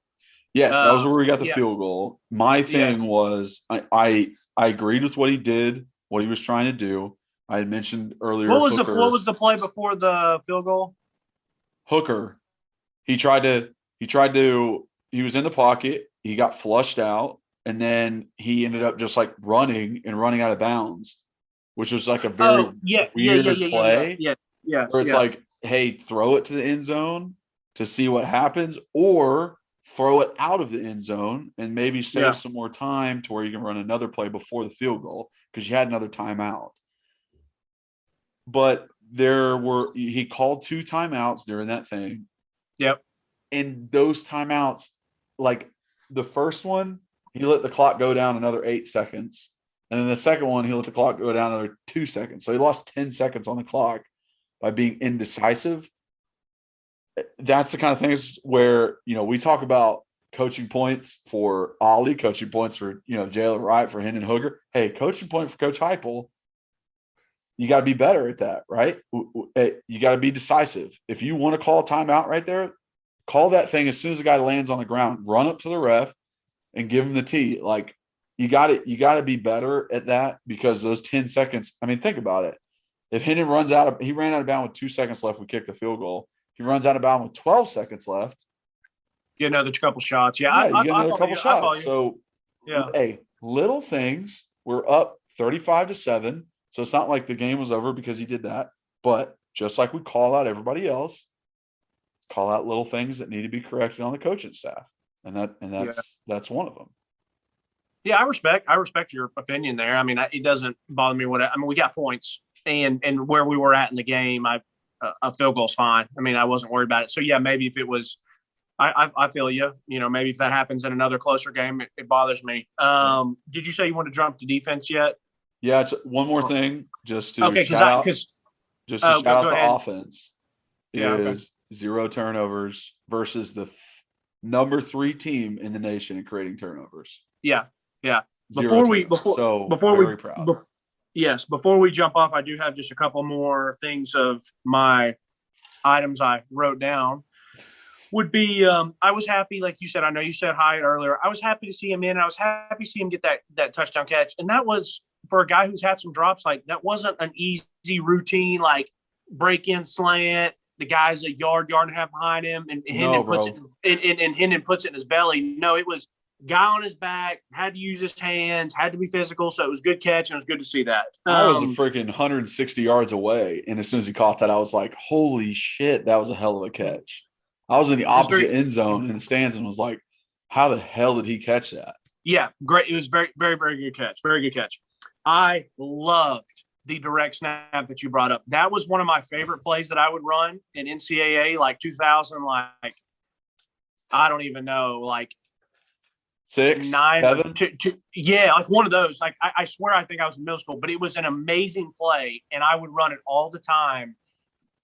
Speaker 1: Yes, that was where we got the field goal. My thing was I agreed with what he did, what he was trying to do. I had mentioned earlier.
Speaker 5: What was the play before the field goal?
Speaker 1: Hooker. He was in the pocket, he got flushed out, and then he ended up just like running out of bounds, which was like a very weird play.
Speaker 5: Yeah.
Speaker 1: Where it's like, hey, throw it to the end zone to see what happens, or throw it out of the end zone and maybe save some more time to where you can run another play before the field goal because you had another timeout. But he called 2 timeouts during that thing.
Speaker 5: Yep.
Speaker 1: And those timeouts, like the first one, he let the clock go down another 8 seconds. And then the second one, he let the clock go down another 2 seconds. So he lost 10 seconds on the clock by being indecisive. That's the kind of things where, we talk about coaching points for Ollie, coaching points for, Jalen Wright, for Hendon Hooker. Hey, coaching point for Coach Heupel. You got to be better at that, right? You got to be decisive. If you want to call a timeout right there, call that thing as soon as the guy lands on the ground. Run up to the ref and give him the tee. Like, you got to be better at that because those 10 seconds. I mean, think about it. If Hendon he ran out of bounds with 2 seconds left, we kick the field goal. He runs out of bounds with 12 seconds left.
Speaker 5: get another couple shots. Yeah,
Speaker 1: Yeah, you get another couple shots. So,
Speaker 5: yeah,
Speaker 1: hey, little things. We're up 35-7. So it's not like the game was over because he did that. But just like we call out everybody else, call out little things that need to be corrected on the coaching staff. And that's one of them.
Speaker 5: Yeah, I respect your opinion there. I mean, it doesn't bother me we got points and where we were at in the game, a field goal's fine. I mean, I wasn't worried about it. So yeah, maybe if it was, I feel you. You know, maybe if that happens in another closer game, it bothers me. Did you say you want to jump to defense yet?
Speaker 1: Yeah, it's one more thing just to
Speaker 5: okay,
Speaker 1: shout out the
Speaker 5: ahead.
Speaker 1: offense is 0 turnovers versus the number 3 team in the nation in creating turnovers.
Speaker 5: Yeah.
Speaker 1: Before
Speaker 5: we jump off, I do have just a couple more things of my items I wrote down. Would be I was happy, like you said. I know you said Hyatt earlier. I was happy to see him in. I was happy to see him get that touchdown catch, and that was for a guy who's had some drops. Like that wasn't an easy routine, like break in slant. The guy's a yard and a half behind him, and Hendon puts it in his belly. No, it was guy on his back, had to use his hands, had to be physical. So it was a good catch, and it was good to see that.
Speaker 1: I was a freaking 160 yards away, and as soon as he caught that, I was like, "Holy shit, that was a hell of a catch!" I was in the opposite end zone in the stands and was like, "How the hell did he catch that?"
Speaker 5: Yeah, great. It was very, very, very good catch. Very good catch. I loved the direct snap that you brought up. That was one of my favorite plays that I would run in NCAA, like 2000, like I don't even know, like
Speaker 1: 6,
Speaker 5: 9,
Speaker 1: 7.
Speaker 5: Yeah, like one of those. Like I swear, I think I was in middle school, but it was an amazing play, and I would run it all the time.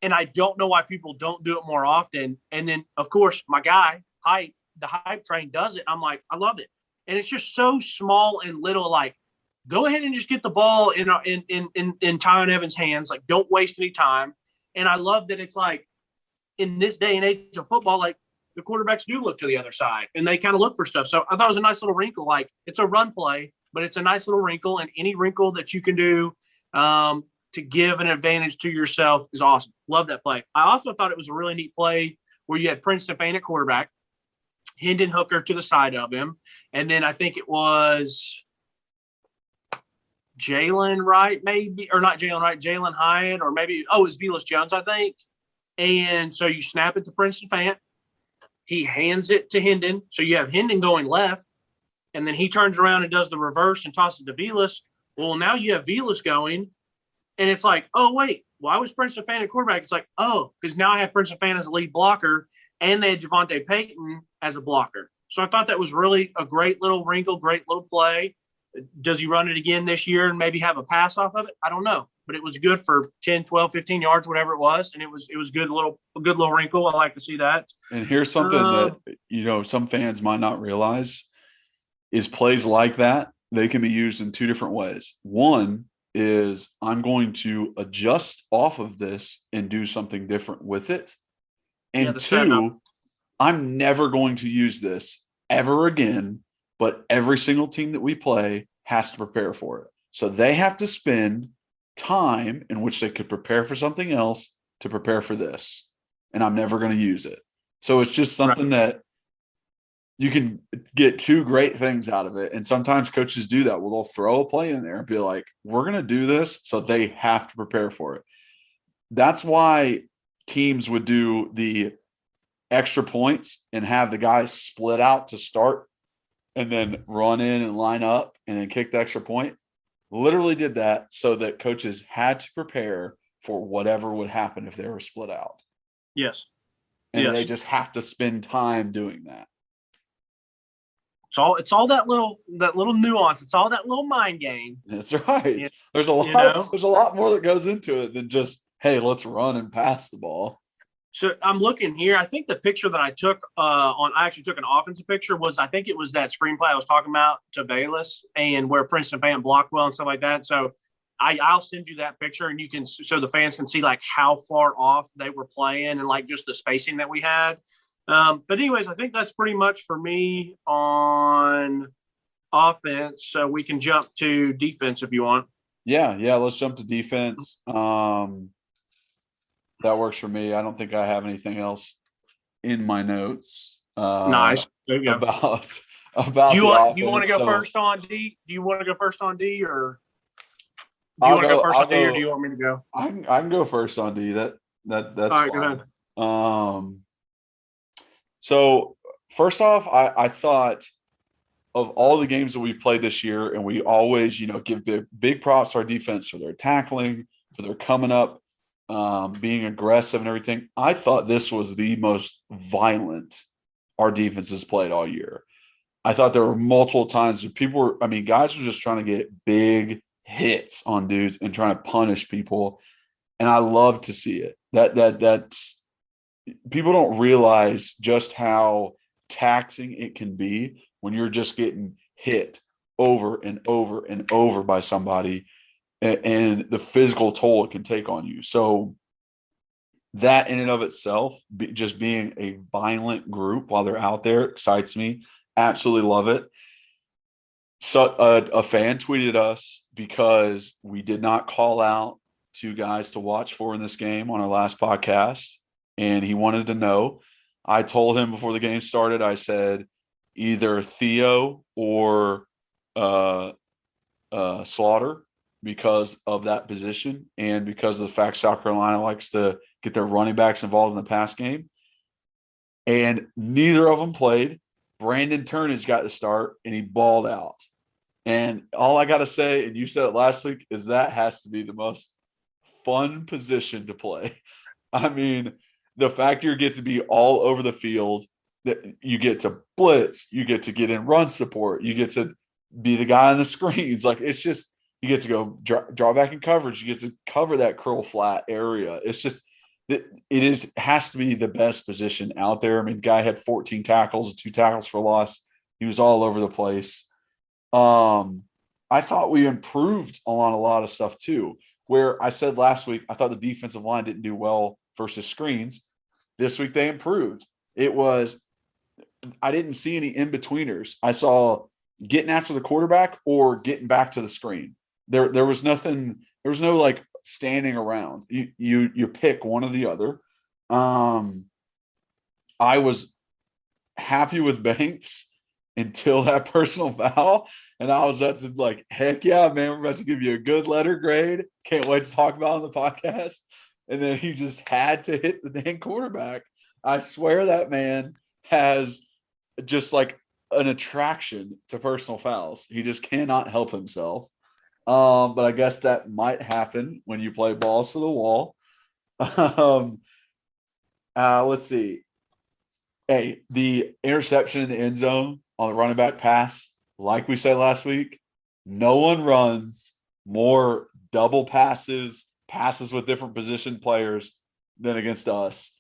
Speaker 5: And I don't know why people don't do it more often. And then, of course, my guy, the hype train does it. I'm like, I love it. And it's just so small and little, like, go ahead and just get the ball in Tyron Evans' hands. Like, don't waste any time. And I love that it's like, in this day and age of football, like, the quarterbacks do look to the other side, and they kind of look for stuff. So I thought it was a nice little wrinkle. Like, it's a run play, but it's a nice little wrinkle, and any wrinkle that you can do to give an advantage to yourself is awesome. Love that play. I also thought it was a really neat play where you had Princeton Fan at quarterback, Hendon Hooker to the side of him, and then I think it was Jalen Wright, maybe, or not Jalen Wright, Jalen Hyatt, or maybe, it's Velas Jones, I think. And so you snap it to Princeton Fan. He hands it to Hendon. So you have Hendon going left, and then he turns around and does the reverse and tosses to Velas. Well, now you have Velas going, and it's like, oh, wait, why was Princeton Fan at quarterback? It's like, because now I have Princeton Fan as a lead blocker, and they had Javonte Payton as a blocker. So I thought that was really a great little wrinkle, great little play. Does he run it again this year and maybe have a pass off of it? I don't know. But it was good for 10, 12, 15 yards, whatever it was. And it was good a good little wrinkle. I like to see that.
Speaker 1: And here's something that, some fans might not realize is plays like that, they can be used in 2 different ways. One is I'm going to adjust off of this and do something different with it. And 2, I'm never going to use this ever again, but every single team that we play has to prepare for it. So they have to spend time in which they could prepare for something else to prepare for this. And I'm never going to use it. So it's just something that you can get 2 great things out of it. And sometimes coaches do that. Well, they'll throw a play in there and be like, we're going to do this. So they have to prepare for it. That's why teams would do the extra points and have the guys split out to start and then run in and line up and then kick the extra point. Literally did that so that coaches had to prepare for whatever would happen if they were split out.
Speaker 5: Yes.
Speaker 1: And they just have to spend time doing that.
Speaker 5: It's all that little nuance. It's all that little mind game.
Speaker 1: That's right. There's a lot more that goes into it than just, hey, let's run and pass the ball.
Speaker 5: So I'm looking here. I think the picture that I took I actually took an offensive picture was that screenplay I was talking about to Bayless and where Princeton Fan blocked well and stuff like that. So I'll send you that picture and so the fans can see like how far off they were playing and like just the spacing that we had. But anyways, I think that's pretty much for me on offense. So we can jump to defense if you want.
Speaker 1: Yeah. Let's jump to defense. That works for me. I don't think I have anything else in my notes.
Speaker 5: Nice. There you go.
Speaker 1: About
Speaker 5: Do you
Speaker 1: the
Speaker 5: want to
Speaker 1: offense.
Speaker 5: go
Speaker 1: So
Speaker 5: first on D? Do you want to go first on D, or do you want to go first on D, or do you want me to go?
Speaker 1: I can go first on D. That's
Speaker 5: All right, go ahead.
Speaker 1: So first off, I thought of all the games that we've played this year, and we always, give big props to our defense for their tackling, for their coming up, being aggressive and everything. I thought this was the most violent our defense has played all year. I thought there were multiple times where guys were just trying to get big hits on dudes and trying to punish people. And I love to see it. That's people don't realize just how taxing it can be when you're just getting hit over and over and over by somebody, and the physical toll it can take on you. So that in and of itself, just being a violent group while they're out there, excites me. Absolutely love it. So a fan tweeted us because we did not call out 2 guys to watch for in this game on our last podcast, and he wanted to know. I told him before the game started, I said either Theo or Slaughter, because of that position and because of the fact South Carolina likes to get their running backs involved in the pass game. And neither of them played. Brandon Turnage got the start, and he balled out. And all I got to say, and you said it last week, is that has to be the most fun position to play. I mean, the fact you get to be all over the field, that you get to blitz, you get to get in run support, you get to be the guy on the screens. Like, it's just, you get to go draw back in coverage, you get to cover that curl flat area. It's just, has to be the best position out there. I mean, guy had 14 tackles, 2 tackles for loss. He was all over the place. I thought we improved on a lot of stuff too, where I said last week, I thought the defensive line didn't do well versus screens. This week they improved. I didn't see any in-betweeners. I saw getting after the quarterback or getting back to the screen. There was nothing, there was no like standing around. You pick one or the other. I was happy with Banks until that personal foul. And I was about to like, heck yeah, man, we're about to give you a good letter grade. Can't wait to talk about it on the podcast. And then he just had to hit the dang quarterback. I swear that man has just like an attraction to personal fouls. He just cannot help himself. But I guess that might happen when you play balls to the wall. Let's see. Hey, the interception in the end zone on the running back pass, like we said last week, no one runs more double passes with different position players than against us.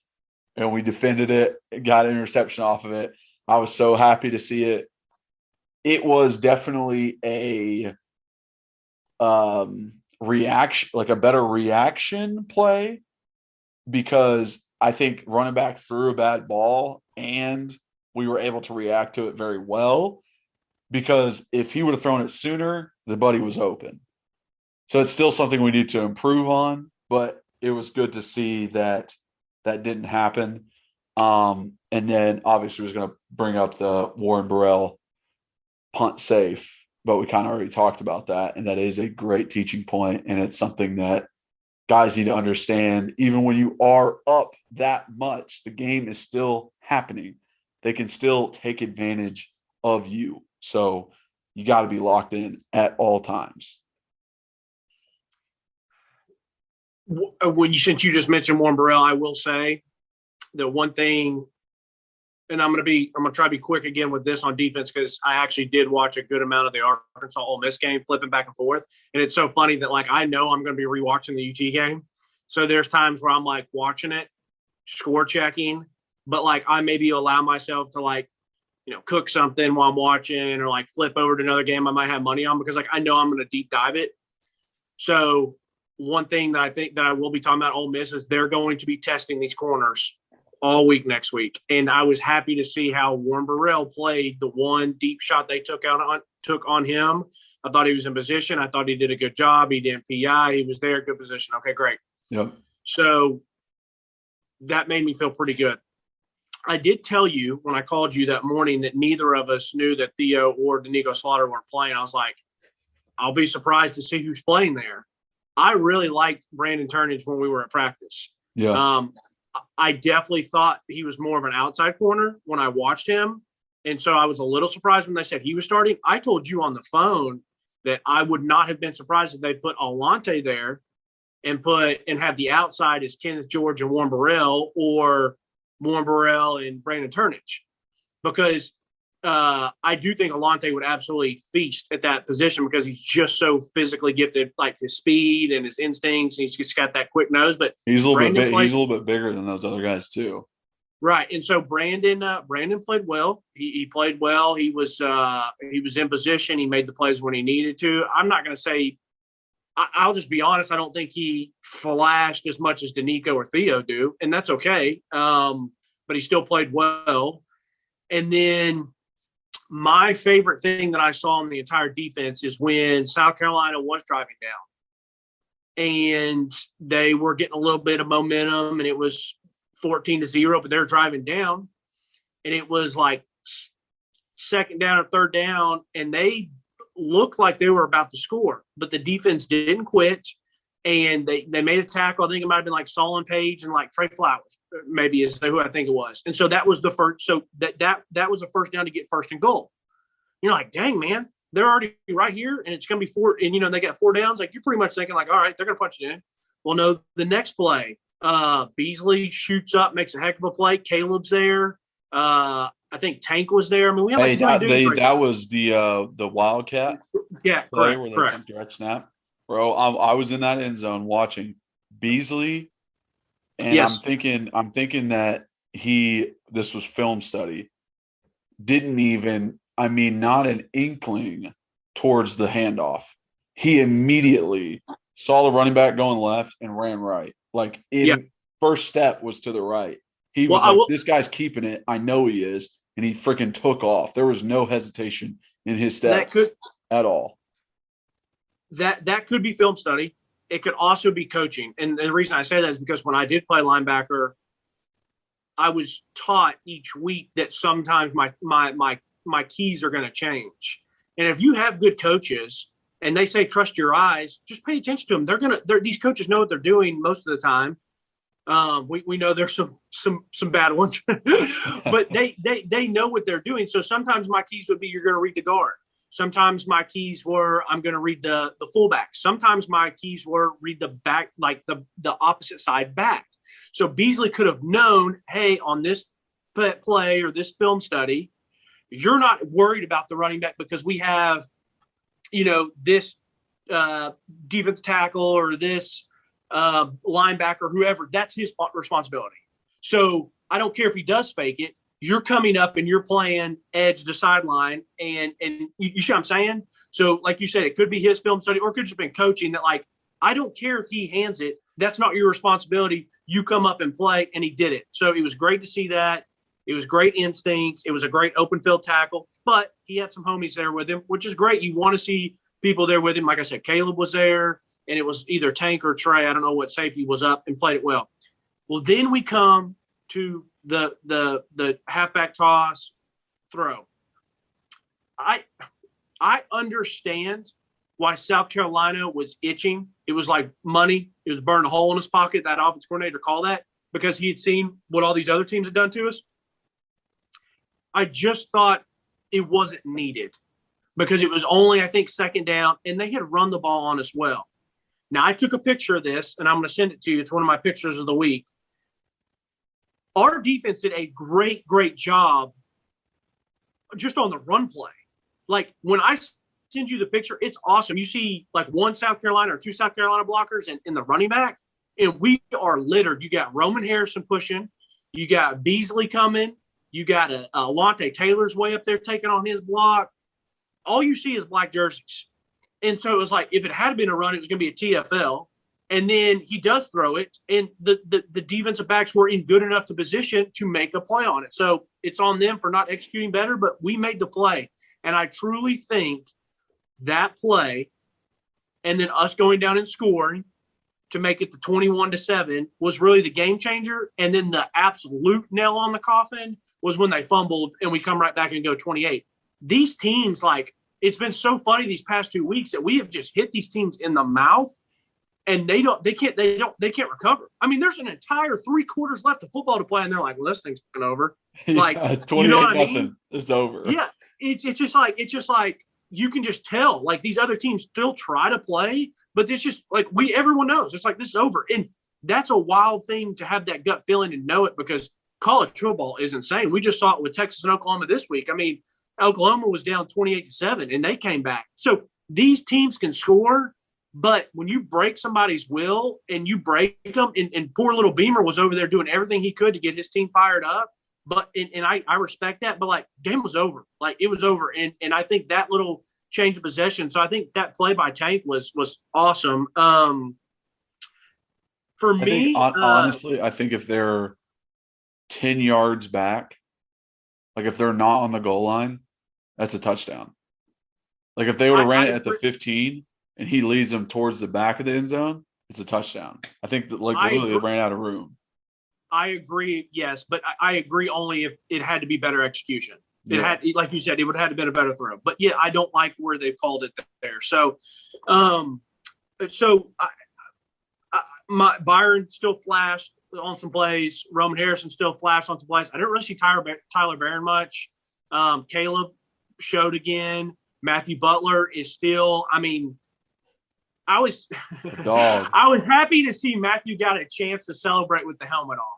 Speaker 1: And we defended it, got an interception off of it. I was so happy to see it. It was definitely a reaction, like a better reaction play, because I think running back threw a bad ball and we were able to react to it very well, because if he would have thrown it sooner, the buddy was open. So it's still something we need to improve on, but it was good to see that didn't happen. And then obviously was going to bring up the Warren Burrell punt safe, but we kind of already talked about that. And that is a great teaching point. And it's something that guys need to understand. Even when you are up that much, the game is still happening. They can still take advantage of you. So you got to be locked in at all times.
Speaker 5: Since you just mentioned Warren Burrell, I will say the one thing, and I'm going to try to be quick again with this on defense, because I actually did watch a good amount of the Arkansas Ole Miss game, flipping back and forth. And it's so funny that like I know I'm going to be rewatching the UT game. So there's times where I'm like watching it, score checking, but like I maybe allow myself to like, cook something while I'm watching, or like flip over to another game I might have money on, because like I know I'm going to deep dive it. So one thing that I think that I will be talking about Ole Miss is they're going to be testing these corners all week next week. And I was happy to see how Warren Burrell played the one deep shot they took on him. I thought he was in position. I thought he did a good job. He didn't PI. He was there, good position. Okay, great.
Speaker 1: Yep.
Speaker 5: So that made me feel pretty good. I did tell you when I called you that morning that neither of us knew that Theo or Danico Slaughter weren't playing. I was like, I'll be surprised to see who's playing there. I really liked Brandon Turnage when we were at practice.
Speaker 1: Yeah.
Speaker 5: I definitely thought he was more of an outside corner when I watched him. And so I was a little surprised when they said he was starting. I told you on the phone that I would not have been surprised if they put Alante there and have the outside as Kenneth George and Warren Burrell, or Warren Burrell and Brandon Turnage, because I do think Alante would absolutely feast at that position because he's just so physically gifted, like his speed and his instincts. And he's just got that quick nose. But
Speaker 1: he's a little bit bigger than those other guys too.
Speaker 5: Right. And so Brandon played well. He played well. He was in position. He made the plays when he needed to. I'm not going to say. I'll just be honest. I don't think he flashed as much as Danico or Theo do, and that's okay. But he still played well. And then my favorite thing that I saw in the entire defense is when South Carolina was driving down and they were getting a little bit of momentum, and it was 14-0, but they're driving down, and it was like second down or third down, and they looked like they were about to score, but the defense didn't quit, and they made a tackle. I think it might have been like Solon Page and like Trey Flowers, maybe is who I think it was. And so that was the first. So that was the first down to get first and goal. You're like, dang, man, they're already right here, and it's going to be 4. And they got 4 downs. Like, you're pretty much thinking like, all right, they're going to punch it in. Well, no, the next play, Beasley shoots up, makes a heck of a play. Caleb's there. I think Tank was there. I mean, we have
Speaker 1: that was the Wildcat.
Speaker 5: Yeah,
Speaker 1: play where they attempt direct snap. Bro, I was in that end zone watching Beasley, and
Speaker 5: yes.
Speaker 1: I'm thinking that this was film study. Didn't even, not an inkling towards the handoff. He immediately saw the running back going left and ran right. Like, first step was to the right. He was this guy's keeping it. I know he is. And he freaking took off. There was no hesitation in his step at all.
Speaker 5: That could be film study. It could also be coaching. And the reason I say that is because when I did play linebacker, I was taught each week that sometimes my keys are going to change. And if you have good coaches and they say trust your eyes, just pay attention to them. These coaches know what they're doing most of the time. We know there's some bad ones, but they know what they're doing. So sometimes my keys would be, you're going to read the guard. Sometimes my keys were, I'm going to read the fullback. Sometimes my keys were read the back, like the opposite side back. So Beasley could have known, hey, on this play or this film study, you're not worried about the running back because we have, this defense tackle or this linebacker, whoever, that's his responsibility. So I don't care if he does fake it. You're coming up and you're playing edge to sideline, and you see what I'm saying? So like you said, it could be his film study, or it could just been coaching that, like, I don't care if he hands it. That's not your responsibility. You come up and play, and he did it. So it was great to see that. It was great instincts. It was a great open field tackle, but he had some homies there with him, which is great. You want to see people there with him. Like I said, Caleb was there, and it was either Tank or Trey. I don't know what safety was up and played it well. Well, then we come to the halfback toss throw. I understand why South Carolina was itching. It was like money. It was burning a hole in his pocket, that offense coordinator called that, because he had seen what all these other teams had done to us. I just thought it wasn't needed because it was only, I think, second down, and they had run the ball on us well. Now, I took a picture of this, and I'm going to send it to you. It's one of my pictures of the week. Our defense did a great, great job just on the run play. Like, when I send you the picture, it's awesome. You see, like, 1 South Carolina or 2 South Carolina blockers in the running back, and we are littered. You got Roman Harrison pushing. You got Beasley coming. You got Alante Taylor's way up there taking on his block. All you see is black jerseys. And so it was like, if it had been a run, it was going to be a TFL. And then he does throw it, and the defensive backs were in good enough to position to make a play on it. So it's on them for not executing better, but we made the play. And I truly think that play and then us going down and scoring to make it the 21-7 was really the game changer. And then the absolute nail on the coffin was when they fumbled and we come right back and go 28. These teams, like, it's been so funny these past 2 weeks that we have just hit these teams in the mouth and they can't recover. I mean, there's an entire 3 quarters left of football to play. And they're like, well, this thing's fucking over. Like,
Speaker 1: 28
Speaker 5: you know what
Speaker 1: nothing.
Speaker 5: I mean?
Speaker 1: It's over.
Speaker 5: Yeah. It's just like, you can just tell, like, these other teams still try to play, but it's just like everyone knows it's like this is over. And that's a wild thing to have that gut feeling and know it, because college football is insane. We just saw it with Texas and Oklahoma this week. I mean, Oklahoma was down 28-7 and they came back. So these teams can score, but when you break somebody's will and you break them, and poor little Beamer was over there doing everything he could to get his team fired up. But I respect that, but like, game was over. Like, it was over. And I think that little change of possession. So I think that play by Tank was awesome. For me,
Speaker 1: honestly, I think if they're 10 yards back, like if they're not on the goal line, that's a touchdown. Like if they would have ran it at the 15 and he leads them towards the back of the end zone, it's a touchdown. I think that, like, literally they ran out of room.
Speaker 5: I agree, yes, but I agree only if it had to be better execution. It
Speaker 1: Yeah.
Speaker 5: had, like you said, it would have had to been a better throw. But yeah, I don't like where they called it there. So, my Byron still flashed on some plays. Roman Harrison still flashed on some plays. I didn't really see Tyler Barron much. Caleb showed again. Matthew Butler is still. I mean, I was
Speaker 1: Dog.
Speaker 5: I was happy to see Matthew got a chance to celebrate with the helmet off.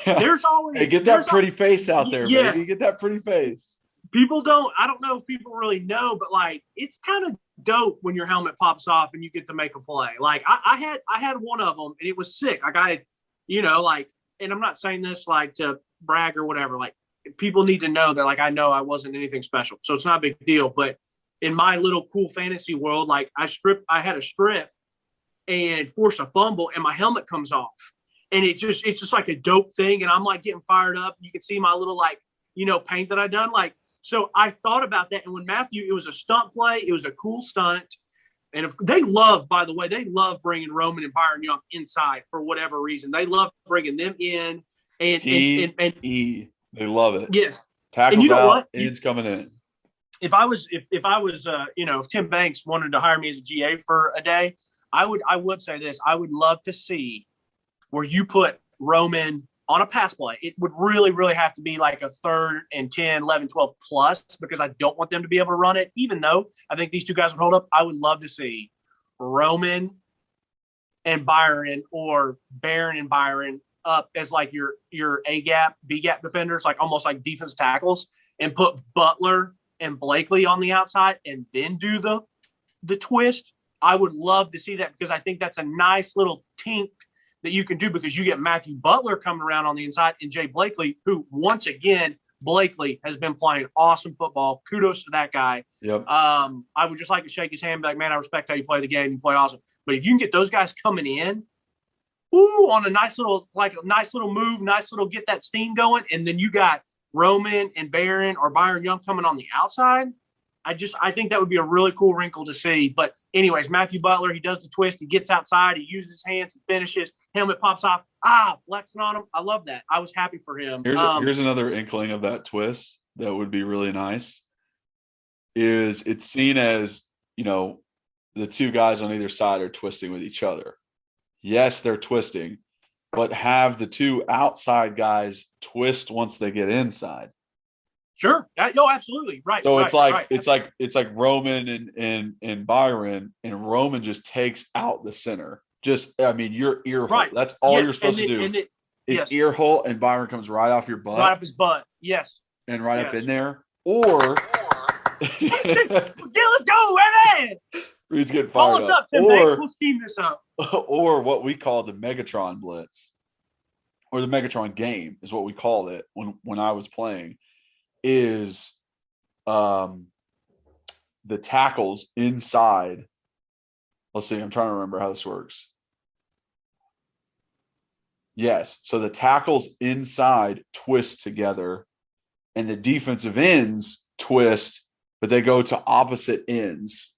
Speaker 1: Yeah.
Speaker 5: There's always
Speaker 1: Hey, get that pretty face out there,
Speaker 5: Yes.
Speaker 1: baby. Get that pretty face.
Speaker 5: I don't know if people really know, but like, it's kind of dope when your helmet pops off and you get to make a play. Like I had one of them and it was sick. Like I had, and I'm not saying this like to brag or whatever. Like, people need to know that, like, I know I wasn't anything special, so it's not a big deal. But in my little cool fantasy world, like I had a strip and forced a fumble and my helmet comes off. And it's just like a dope thing. And I'm like getting fired up. You can see my little, like, paint that I done. Like, so I thought about that. And when Matthew, it was a stunt play. It was a cool stunt. And if they love bringing Roman and Byron Young inside for whatever reason. They love bringing them in. And
Speaker 1: they love it.
Speaker 5: Yes.
Speaker 1: Tackles
Speaker 5: and you know
Speaker 1: out,
Speaker 5: what?
Speaker 1: it's coming in.
Speaker 5: If I was, if Tim Banks wanted to hire me as a GA for a day, I would say this. I would love to see where you put Roman on a pass play. It would really, really have to be like a 3rd and 10, 11, 12 plus, because I don't want them to be able to run it. Even though I think these two guys would hold up, I would love to see Roman and Byron, or Barron and Byron, up as like your A gap, B gap defenders, like almost like defensive tackles, and put Butler and Blakely on the outside and then do the twist. I would love to see that, because I think that's a nice little tink that you can do, because you get Matthew Butler coming around on the inside and Jay Blakely, who, once again, Blakely has been playing awesome football. Kudos to that guy.
Speaker 1: Yep.
Speaker 5: I would just like to shake his hand and be like, man, I respect how you play the game. You play awesome. But if you can get those guys coming in, on a nice little move, nice little get that steam going, and then you got Roman and Barron or Byron Young coming on the outside, I think that would be a really cool wrinkle to see. But anyways, Matthew Butler, he does the twist, he gets outside, he uses his hands and finishes, helmet pops off, flexing on him. I love that. I was happy for him.
Speaker 1: Here's another inkling of that twist that would be really nice. Is it's seen as, the two guys on either side are twisting with each other. Yes, they're twisting, but have the two outside guys twist once they get inside.
Speaker 5: Sure. No, absolutely. Right.
Speaker 1: So
Speaker 5: right,
Speaker 1: it's like Roman and Byron, and Roman just takes out the center. Your ear hole.
Speaker 5: Right.
Speaker 1: That's all you're supposed to do.
Speaker 5: Yes.
Speaker 1: Ear hole, and Byron comes right off your butt.
Speaker 5: Right up his butt. Yes.
Speaker 1: And right up in there. Or
Speaker 5: yeah, let's go, man.
Speaker 1: Reed's getting
Speaker 5: Call
Speaker 1: fired
Speaker 5: us up, Tim Banks. We'll steam this up.
Speaker 1: Or what we call the Megatron Blitz, or the Megatron game is what we called it when I was playing, is the tackles inside. Let's see, I'm trying to remember how this works. Yes, so the tackles inside twist together, and the defensive ends twist, but they go to opposite ends.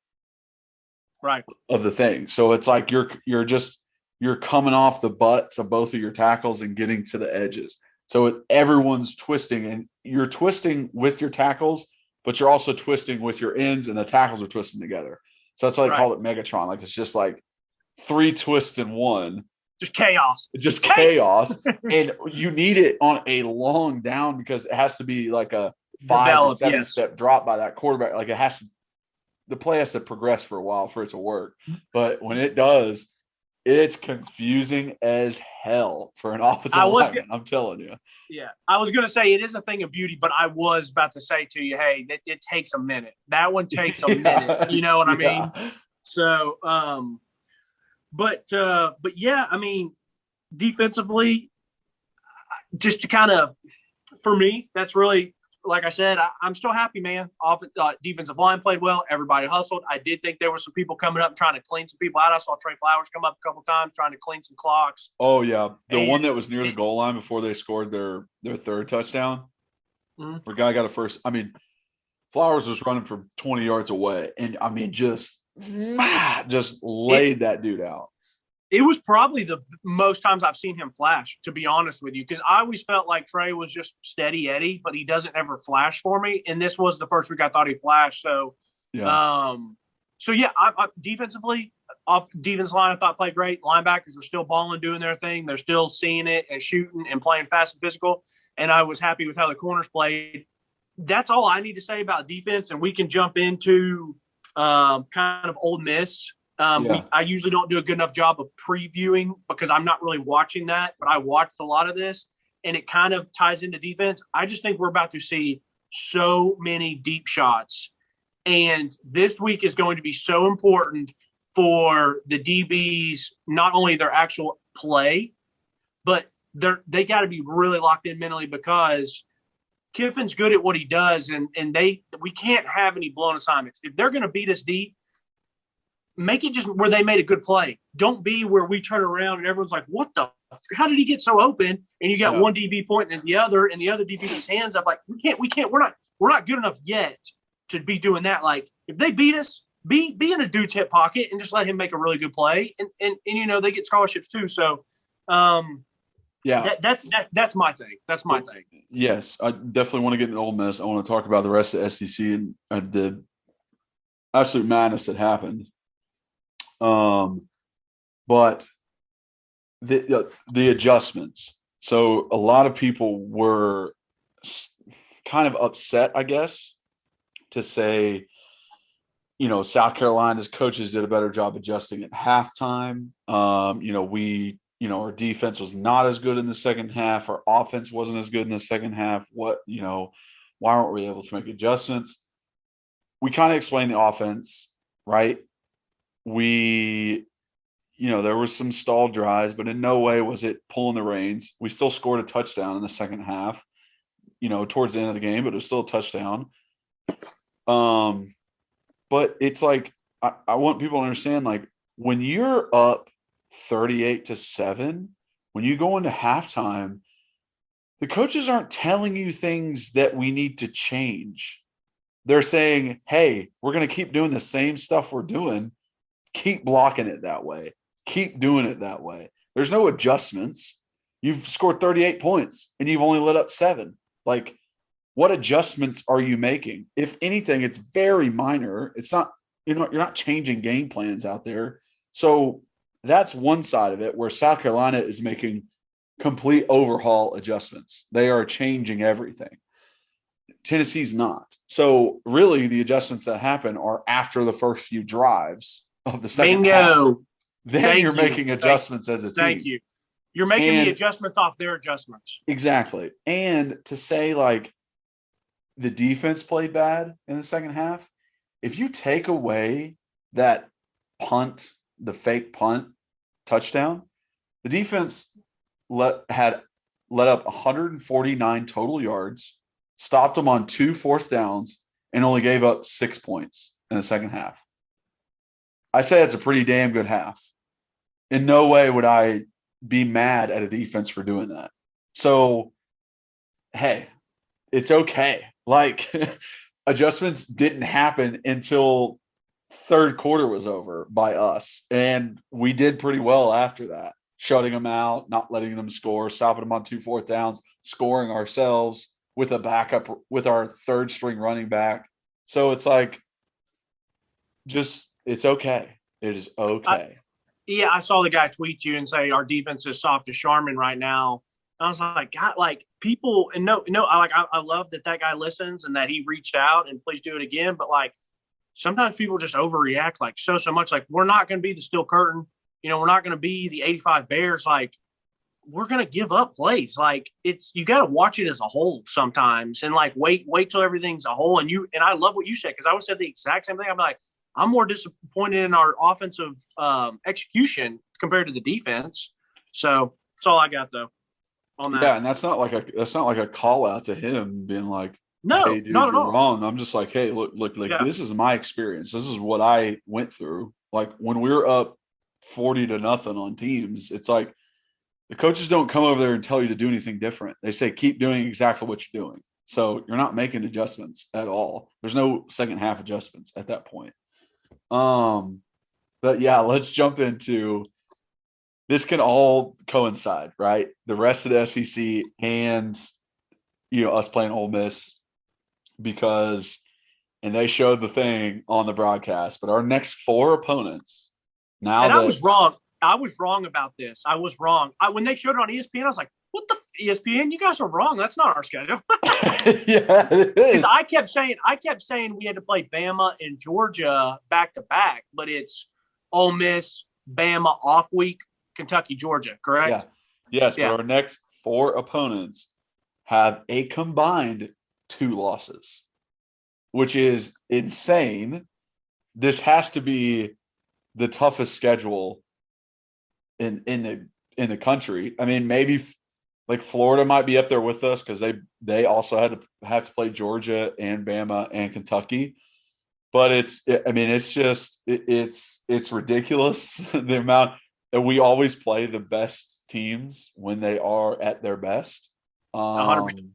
Speaker 5: Right.
Speaker 1: Of the thing. So it's like you're just you're coming off the butts of both of your tackles and getting to the edges. So everyone's twisting, and you're twisting with your tackles, but you're also twisting with your ends, and the tackles are twisting together. So that's why they call it Megatron. Like, it's just like 3 twists in one.
Speaker 5: Just chaos.
Speaker 1: Just chaos. And you need it on a long down because it has to be like a 5 to 7 step drop by that quarterback. Like, the play has to progress for a while for it to work. But when it does, it's confusing as hell for an offensive lineman. I'm telling you.
Speaker 5: Yeah. I was going to say it is a thing of beauty, but I was about to say to you, hey, it takes a minute. That one takes a minute. You know what I mean? So, but yeah, I mean, defensively, just to kind of, for me, that's really, like I said, I'm still happy, man. Defensive line played well. Everybody hustled. I did think there were some people coming up trying to clean some people out. I saw Trey Flowers come up a couple times trying to clean some clocks.
Speaker 1: Oh, yeah. The one that was near the goal line before they scored their third touchdown. The guy got a first. I mean, Flowers was running from 20 yards away. And, I mean, just laid that dude out.
Speaker 5: It was probably the most times I've seen him flash, to be honest with you, because I always felt like Trey was just steady Eddie, but he doesn't ever flash for me. And this was the first week I thought he flashed. So, I defensively, off defense line, I thought played great. Linebackers are still balling, doing their thing. They're still seeing it and shooting and playing fast and physical. And I was happy with how the corners played. That's all I need to say about defense. And we can jump into kind of Ole Miss. I usually don't do a good enough job of previewing because I'm not really watching that, but I watched a lot of this and it kind of ties into defense. I just think we're about to see so many deep shots, and this week is going to be so important for the DBs, not only their actual play, but they got to be really locked in mentally because Kiffin's good at what he does, and we can't have any blown assignments. If they're going to beat us deep, make it just where they made a good play. Don't be where we turn around and everyone's like, what the – how did he get so open? And you got one DB pointing at the other, and the other DB puts hands up. Like, we can't – we're not good enough yet to be doing that. Like, if they beat us, be in a dude's hip pocket and just let him make a really good play. And you know, they get scholarships too. So, that's my thing. That's my thing.
Speaker 1: Yes, I definitely want to get into Ole Miss. I want to talk about the rest of the SEC and the absolute madness that happened. But the adjustments. So a lot of people were kind of upset, I guess, to say, you know, South Carolina's coaches did a better job adjusting at halftime. Our defense was not as good in the second half. Our offense wasn't as good in the second half. Why aren't we able to make adjustments? We kind of explained the offense, right? There was some stall drives, but in no way was it pulling the reins. We still scored a touchdown in the second half, towards the end of the game, but it was still a touchdown. But it's like, I want people to understand, like, when you're up 38-7, when you go into halftime, the coaches aren't telling you things that we need to change. They're saying, hey, we're going to keep doing the same stuff we're doing. Keep blocking it that way. Keep doing it that way. There's no adjustments. You've scored 38 points and you've only lit up 7. Like, what adjustments are you making? If anything, it's very minor. It's not, you're not changing game plans out there. So that's one side of it, where South Carolina is making complete overhaul adjustments. They are changing everything. Tennessee's not. So really the adjustments that happen are after the first few drives of the second half. Then you're making adjustments as a team.
Speaker 5: Thank you. You're making the adjustments off their adjustments.
Speaker 1: Exactly. And to say, like, the defense played bad in the second half, if you take away that punt, the fake punt touchdown, the defense let up 149 total yards, stopped them on 2 fourth downs, and only gave up 6 points in the second half. I say that's a pretty damn good half. In no way would I be mad at a defense for doing that. So, hey, it's okay. Like, adjustments didn't happen until third quarter was over by us. And we did pretty well after that, shutting them out, not letting them score, stopping them on 2 4th downs, scoring ourselves with a backup, with our third string running back. So it's like, it's okay. It is okay.
Speaker 5: I saw the guy tweet you and say our defense is soft as Charmin right now. I was like, God, like people, and I love that guy listens and that he reached out, and please do it again. But like, sometimes people just overreact like so much. Like, we're not going to be the steel curtain. We're not going to be the 85 Bears. Like, we're going to give up plays. Like, you got to watch it as a whole sometimes, and like wait till everything's a whole. And I love what you said, because I would say the exact same thing. I'm like, I'm more disappointed in our offensive execution compared to the defense. So that's all I got though on that.
Speaker 1: Yeah, and that's not like a call out to him being like,
Speaker 5: no,
Speaker 1: hey, dude,
Speaker 5: not at
Speaker 1: you're
Speaker 5: all.
Speaker 1: wrong. I'm just like, hey, look, This is my experience. This is what I went through. Like, when we were up 40-0 on teams, it's like the coaches don't come over there and tell you to do anything different. They say, keep doing exactly what you're doing. So you're not making adjustments at all. There's no second half adjustments at that point. But yeah, let's jump into this. Can all coincide, right? The rest of the SEC and us playing Ole Miss, because, and they showed the thing on the broadcast, but our next 4 opponents now.
Speaker 5: And I was wrong. I was wrong about this. I was wrong. When they showed it on ESPN, I was like, what the ESPN? You guys are wrong. That's not our schedule.
Speaker 1: Yeah, it is.
Speaker 5: I kept saying we had to play Bama and Georgia back to back, but it's Ole Miss, Bama off week, Kentucky, Georgia, correct?
Speaker 1: Yeah. Yes, yeah. But our next 4 opponents have a combined 2 losses, which is insane. This has to be the toughest schedule in the country. I mean, maybe like Florida might be up there with us, because they also had to play Georgia and Bama and Kentucky. But it's ridiculous the amount. And we always play the best teams when they are at their best.
Speaker 5: 100%.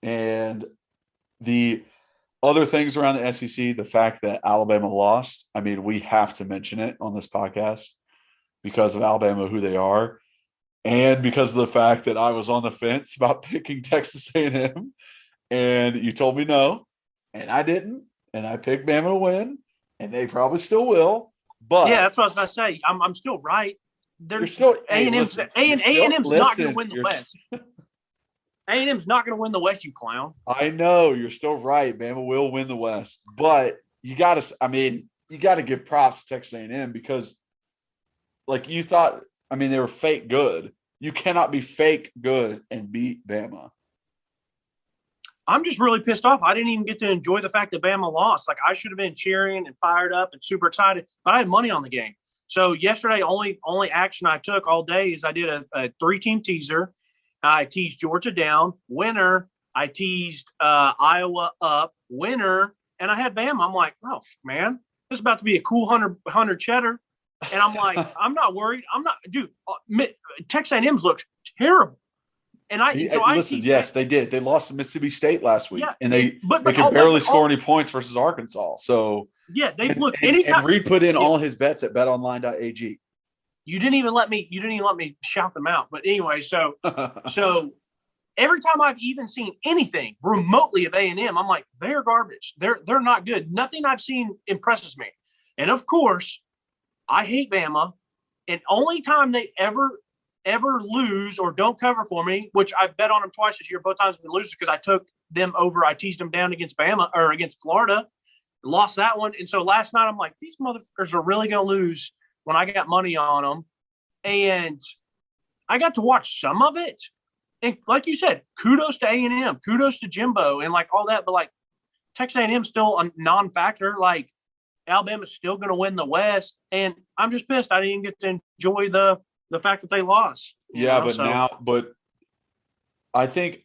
Speaker 1: And the other things around the SEC, the fact that Alabama lost, I mean, we have to mention it on this podcast because of Alabama, who they are, and because of the fact that I was on the fence about picking Texas A&M, and you told me no, and I didn't, and I picked Bama to win, and they probably still will. But
Speaker 5: yeah, that's what I was about to say. I'm still right.
Speaker 1: You're still
Speaker 5: A&M's not going to win the West. A&M's not going to win the West, you clown.
Speaker 1: I know, you're still right. Bama will win the West, but you got to give props to Texas A&M, because like you thought, I mean, they were fake good. You cannot be fake good and beat Bama.
Speaker 5: I'm just really pissed off. I didn't even get to enjoy the fact that Bama lost. Like, I should have been cheering and fired up and super excited, but I had money on the game. So yesterday, only action I took all day is I did a 3-team teaser. I teased Georgia down, winner. I teased Iowa up, winner. And I had Bama. I'm like, oh, man, this is about to be a cool 100 cheddar. And I'm like, I'm not worried. Dude, Texas A&M's looks terrible. And
Speaker 1: yes, they did. They lost to Mississippi State last week,
Speaker 5: yeah,
Speaker 1: and they could barely score any points versus Arkansas. So
Speaker 5: yeah, they've looked.
Speaker 1: And Reed put in all his bets at betonline.ag.
Speaker 5: You didn't even let me shout them out. But anyway, so every time I've even seen anything remotely of A&M, I'm like, they're garbage. They're not good. Nothing I've seen impresses me. And of course, I hate Bama. And only time they ever lose or don't cover for me, which I bet on them twice this year, both times we lose, because I took them over. I teased them down against Bama or against Florida, lost that one. And so last night I'm like, these motherfuckers are really going to lose when I got money on them. And I got to watch some of it. And like you said, kudos to A&M, kudos to Jimbo and like all that. But like Texas A&M still a non-factor. Like Alabama's still going to win the West. And I'm just pissed I didn't get to enjoy the fact that they lost.
Speaker 1: But I think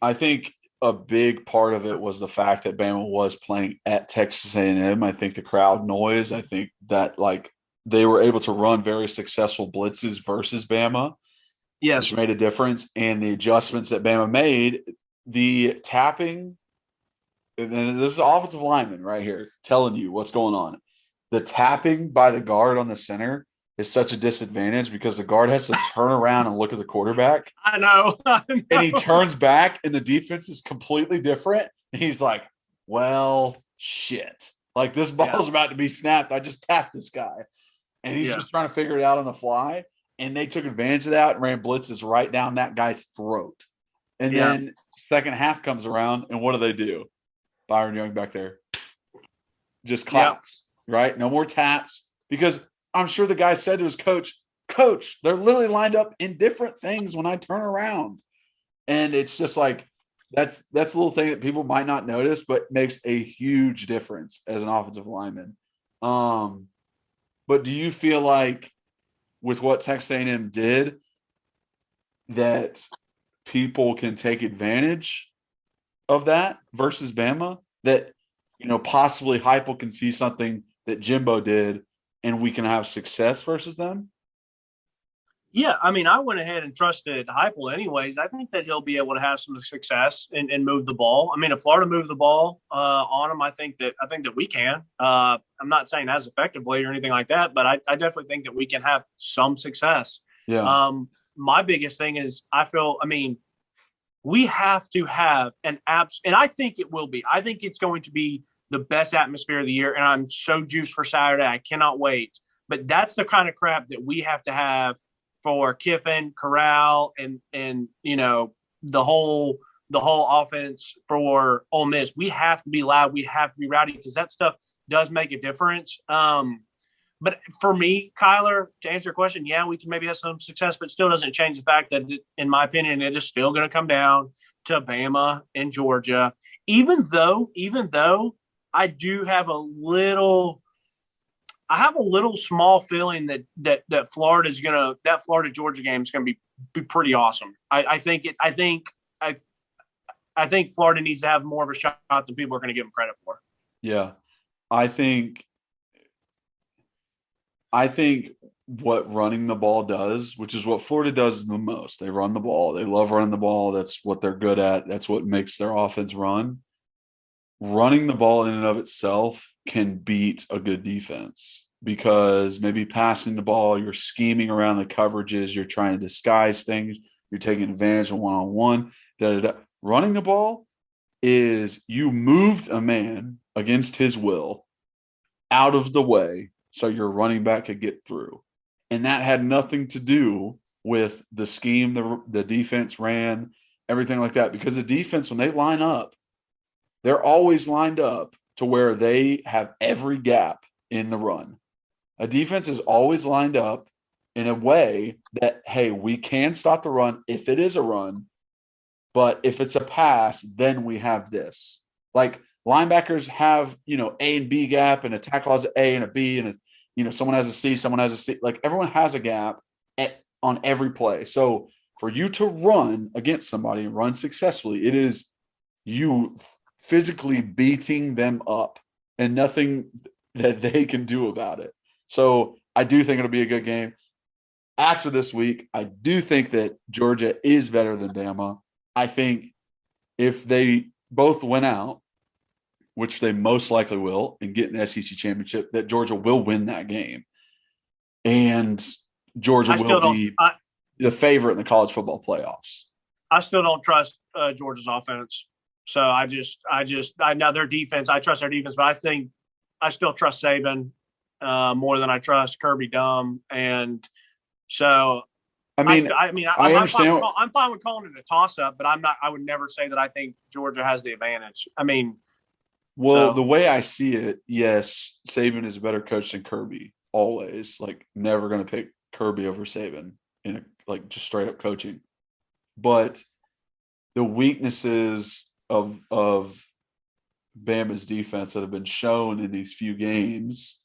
Speaker 1: a big part of it was the fact that Bama was playing at Texas A&M. I think the crowd noise, I think that like they were able to run very successful blitzes versus Bama.
Speaker 5: Yes.
Speaker 1: Which made a difference. And the adjustments that Bama made, the tapping, and this is offensive lineman right here telling you what's going on. the tapping by the guard on the center is such a disadvantage because the guard has to turn around and look at the quarterback.
Speaker 5: I know.
Speaker 1: And he turns back and the defense is completely different. And he's like, well, shit. Like this ball's about to be snapped. I just tapped this guy. And he's just trying to figure it out on the fly. And they took advantage of that and ran blitzes right down that guy's throat. And then second half comes around, and what do? Byron Young back there just claps, right? No more taps. Because I'm sure the guy said to his coach, they're literally lined up in different things when I turn around. And it's just like, that's a little thing that people might not notice, but makes a huge difference as an offensive lineman. But do you feel like with what Texas A&M did that people can take advantage of that versus Bama? That, possibly Heupel can see something that Jimbo did and we can have success versus them?
Speaker 5: Yeah, I mean, I went ahead and trusted Heupel anyways. I think that he'll be able to have some success and move the ball. I mean, if Florida moved the ball on him, I think that we can. I'm not saying as effectively or anything like that, but I definitely think that we can have some success.
Speaker 1: Yeah.
Speaker 5: My biggest thing is we have to have an apps, and I think it will be. I think it's going to be the best atmosphere of the year, and I'm so juiced for Saturday. I cannot wait. But that's the kind of crap that we have to have for Kiffin, Corral, and the whole offense for Ole Miss. We have to be loud. We have to be rowdy because that stuff does make a difference. But for me, Kyler, to answer your question, yeah, we can maybe have some success, but still doesn't change the fact that, in my opinion, it is still going to come down to Bama and Georgia. Even though I do have a little small feeling that Florida Georgia game is going to be pretty awesome. I think Florida needs to have more of a shot than people are going to give them credit for.
Speaker 1: Yeah, I think what running the ball does, which is what Florida does the most. They run the ball. They love running the ball. That's what they're good at. That's what makes their offense run. Running the ball in and of itself can beat a good defense because maybe passing the ball, you're scheming around the coverages, you're trying to disguise things, you're taking advantage of one-on-one. Running the ball is you moved a man against his will out of the way so your running back could get through. And that had nothing to do with the scheme the defense ran, everything like that. Because the defense, when they line up, they're always lined up to where they have every gap in the run. A defense is always lined up in a way that, hey, we can stop the run if it is a run, but if it's a pass, then we have this. Like linebackers have, A and B gap, and a tackle has an A and a B, and someone has a C, someone has a C. Like everyone has a gap on every play. So for you to run against somebody and run successfully, it is you physically beating them up and nothing that they can do about it. So I do think it'll be a good game. After this week, I do think that Georgia is better than Bama. I think if they both win out, which they most likely will, and get an SEC championship, that Georgia will win that game. And Georgia will be the favorite in the college football playoffs.
Speaker 5: I still don't trust Georgia's offense. So I know their defense. I trust their defense, but I think I still trust Saban more than I trust Kirby Dumb. And so
Speaker 1: I understand.
Speaker 5: I'm fine with calling it a toss-up, but I would never say that I think Georgia has the advantage.
Speaker 1: The way I see it, yes, Saban is a better coach than Kirby, always. Like, never going to pick Kirby over Saban in just straight up coaching. But the weaknesses of Bama's defense that have been shown in these few games,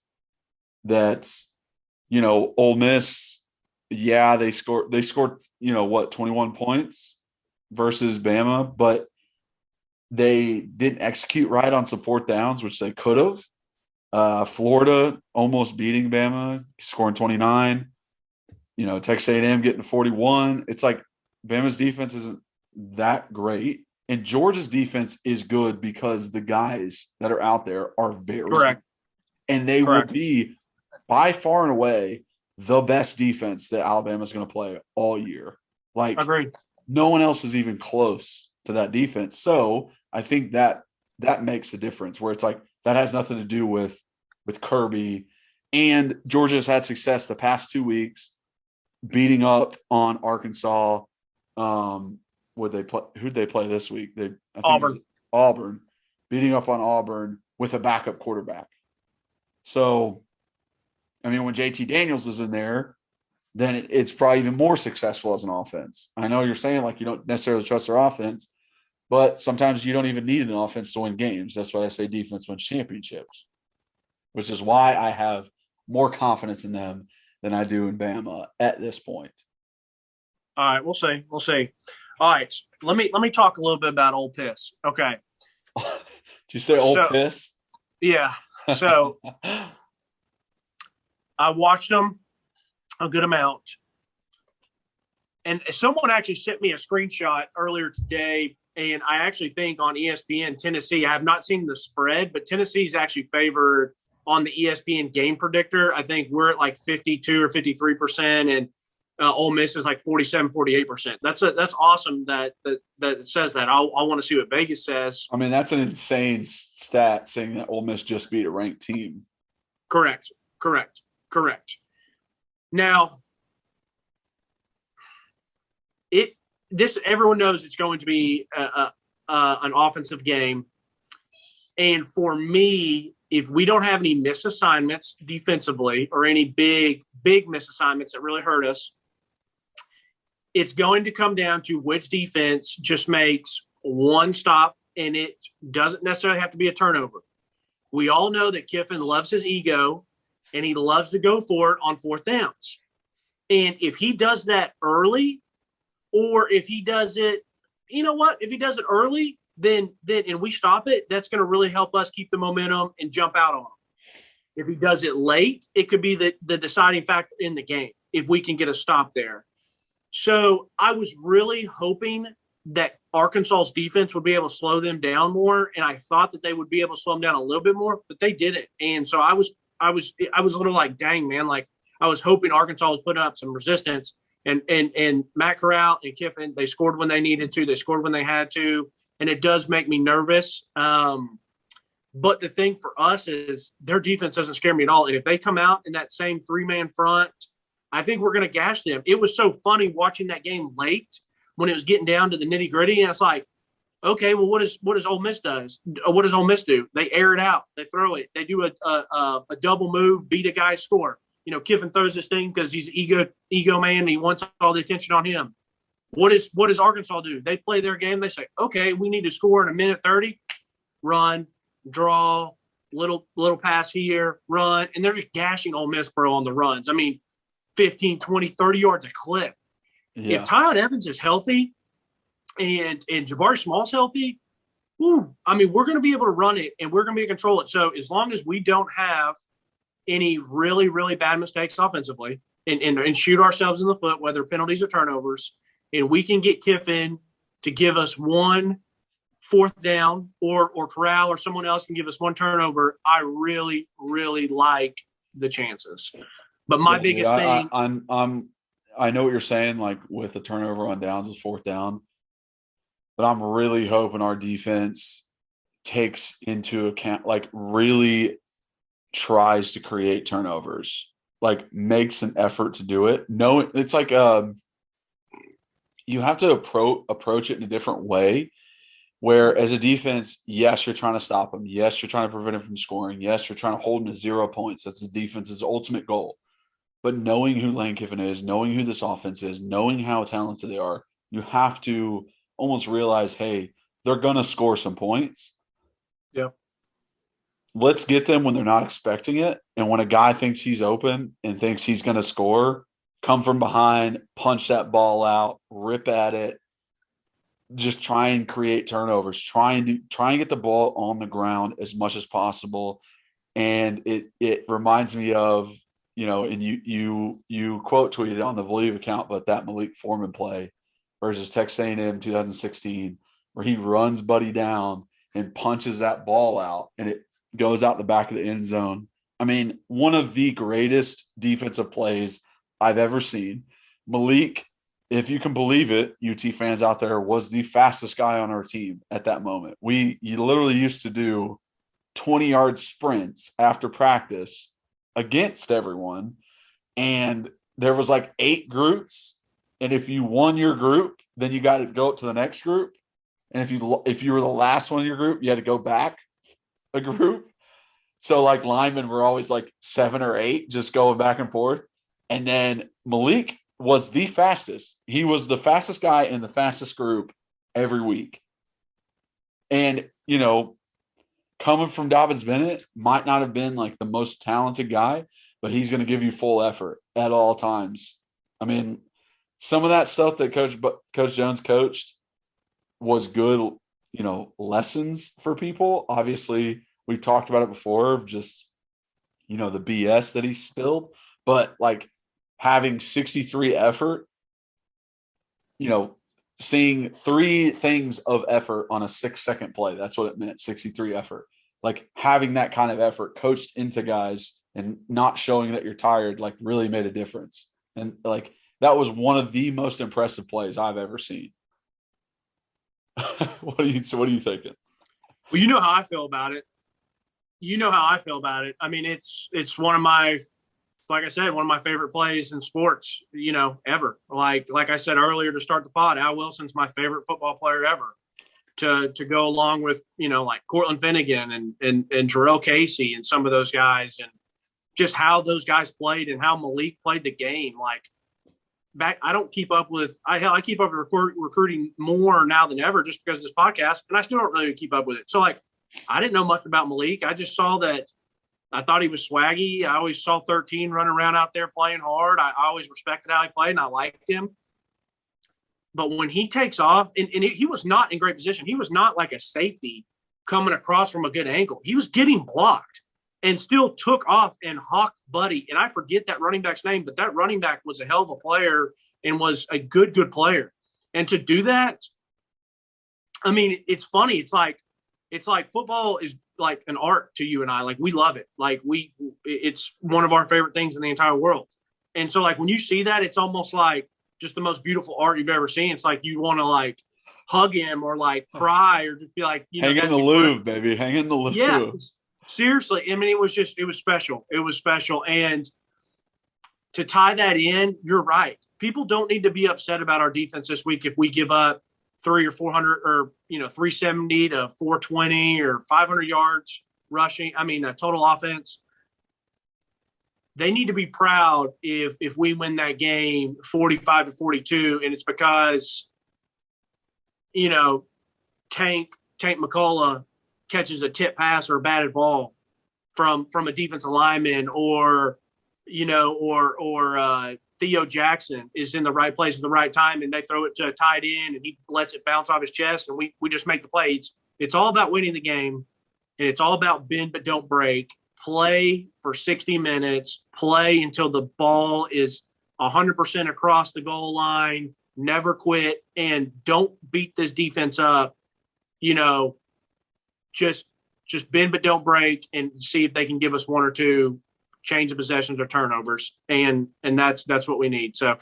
Speaker 1: that Ole Miss, they scored 21 points versus Bama, but they didn't execute right on some fourth downs, which they could have. Florida almost beating Bama, scoring 29. Texas A&M getting 41. It's like Bama's defense isn't that great, and Georgia's defense is good because the guys that are out there are very
Speaker 5: correct.
Speaker 1: And they
Speaker 5: Correct.
Speaker 1: will be by far and away the best defense that Alabama's going to play all year. Like,
Speaker 5: Agreed.
Speaker 1: no one else is even close to that defense. So I think that makes a difference, where it's like that has nothing to do with Kirby. And Georgia has had success the past 2 weeks beating up on Arkansas. Who'd they play this week? Auburn, beating up on Auburn with a backup quarterback. So, I mean, when JT Daniels is in there, then it's probably even more successful as an offense. I know you're saying like you don't necessarily trust their offense, but sometimes you don't even need an offense to win games. That's why I say defense wins championships, which is why I have more confidence in them than I do in Bama at this point.
Speaker 5: All right, we'll see. We'll see. All right, let me talk a little bit about Ole Miss. Okay.
Speaker 1: Did you say Ole Miss?
Speaker 5: Yeah. So I watched them a good amount. And someone actually sent me a screenshot earlier today, and I actually think on ESPN, Tennessee, I have not seen the spread, but Tennessee's actually favored on the ESPN game predictor. I think we're at like 52 or 53%, and Ole Miss is like 47, 48%. That's awesome that it says that. I want to see what Vegas says.
Speaker 1: I mean, that's an insane stat saying that Ole Miss just beat a ranked team.
Speaker 5: Correct. Now, everyone knows it's going to be an offensive game. And for me, if we don't have any misassignments defensively or any big misassignments that really hurt us, it's going to come down to which defense just makes one stop, and it doesn't necessarily have to be a turnover. We all know that Kiffin loves his ego, and he loves to go for it on fourth downs. And if he does that early, or if he does it, you know what? If he does it early, then and we stop it, that's going to really help us keep the momentum and jump out on him. If he does it late, it could be the deciding factor in the game if we can get a stop there. So I was really hoping that Arkansas's defense would be able to slow them down more, and I thought that they would be able to slow them down a little bit more, but they didn't. And so I was a little like, dang, man, like I was hoping Arkansas was putting up some resistance. And Matt Corral and Kiffin, they scored when they needed to. They scored when they had to. And it does make me nervous. But the thing for us is their defense doesn't scare me at all. And if they come out in that same three-man front, I think we're going to gash them. It was so funny watching that game late when it was getting down to the nitty-gritty. And it's like, okay, well, what does Ole Miss does? What does Ole Miss do? They air it out. They throw it. They do a double move, beat a guy, score. You know, Kiffin throws this thing because he's an ego man and he wants all the attention on him. What does Arkansas do? They play their game. They say, okay, we need to score in a minute 30, run, draw, little pass here, run. And they're just gashing Ole Miss, bro, on the runs. I mean, 15, 20, 30 yards a clip. Yeah. If Tyler Evans is healthy and Jabari Small's healthy, I mean, we're going to be able to run it and we're going to be able to control it. So as long as we don't have any really, really bad mistakes offensively and shoot ourselves in the foot, whether penalties or turnovers, and we can get Kiffin to give us one fourth down or Corral or someone else can give us one turnover, I really, really like the chances. But my biggest thing –
Speaker 1: I know what you're saying, like with the turnover on downs is fourth down, but I'm really hoping our defense takes into account, like really tries to create turnovers, like makes an effort to do it. No, it's like you have to approach it in a different way, where as a defense, yes, you're trying to stop them. Yes, you're trying to prevent him from scoring. Yes, you're trying to hold him to 0 points. That's the defense's ultimate goal. But knowing who Lane Kiffin is, knowing who this offense is, knowing how talented they are, you have to almost realize, hey, they're going to score some points.
Speaker 5: Yeah.
Speaker 1: Let's get them when they're not expecting it. And when a guy thinks he's open and thinks he's going to score, come from behind, punch that ball out, rip at it, just try and create turnovers, try and get the ball on the ground as much as possible. And it reminds me of, you know, and you quote tweeted on the Believe account, but that Malik Foreman play versus Texas A&M 2016, where he runs Buddy down and punches that ball out, and it goes out the back of the end zone. I mean, one of the greatest defensive plays I've ever seen. Malik, if you can believe it, UT fans out there, was the fastest guy on our team at that moment. You literally used to do 20-yard sprints after practice against everyone. And there was like 8 groups. And if you won your group, then you got to go up to the next group. And if you were the last one in your group, you had to go back a group. So like linemen were always like 7 or 8, just going back and forth. And then Malik was the fastest. He was the fastest guy in the fastest group every week. And, you know, coming from Dobbins Bennett, might not have been like the most talented guy, but he's going to give you full effort at all times. I mean, some of that stuff that Coach Jones coached was good, you know, lessons for people. Obviously, we've talked about it before, just, you know, the BS that he spilled, but like having 63 effort, you know, seeing 3 things of effort on a 6-second play. That's what it meant, 63 effort. Like having that kind of effort coached into guys and not showing that you're tired, like really made a difference. And like, that was one of the most impressive plays I've ever seen. What are you thinking?
Speaker 5: Well, you know how I feel about it. I mean, it's one of my, like I said, one of my favorite plays in sports, you know, ever. Like I said earlier to start the pod, Al Wilson's my favorite football player ever. To go along with, you know, like Cortland Finnegan and Jarrell Casey and some of those guys, and just how those guys played and how Malik played the game. Like back, I don't keep up with, I keep up with recruiting more now than ever just because of this podcast, and I still don't really keep up with it. So like, I didn't know much about Malik. I just saw that I thought he was swaggy. I always saw 13 running around out there playing hard. I always respected how he played, and I liked him. But when he takes off, he was not in great position. He was not like a safety coming across from a good angle. He was getting blocked and still took off and hawked Buddy. And I forget that running back's name, but that running back was a hell of a player and was a good player. And to do that, I mean, it's funny. It's like football is like an art to you and I. Like, we love it. Like, it's one of our favorite things in the entire world. And so, like, when you see that, it's almost like just the most beautiful art you've ever seen. It's like you want to like hug him or like cry or just be like, you know,
Speaker 1: hang in the Louvre, baby. Hang in the Louvre.
Speaker 5: Yeah, seriously. I mean, it was special. It was special. And to tie that in, you're right. People don't need to be upset about our defense this week if we give up 300 or 400 or, you know, 370 to 420 or 500 yards rushing. I mean, a total offense. They need to be proud if we win that game 45-42, and it's because, you know, Tank McCullough catches a tip pass or a batted ball from a defensive lineman, or, you know, or Theo Jackson is in the right place at the right time and they throw it to a tight end and he lets it bounce off his chest and we just make the play. It's all about winning the game, and it's all about bend but don't break. Play for 60 minutes, play until the ball is 100% across the goal line, never quit, and don't beat this defense up. You know, just bend but don't break, and see if they can give us 1 or 2 change of possessions or turnovers. And that's what we need. So,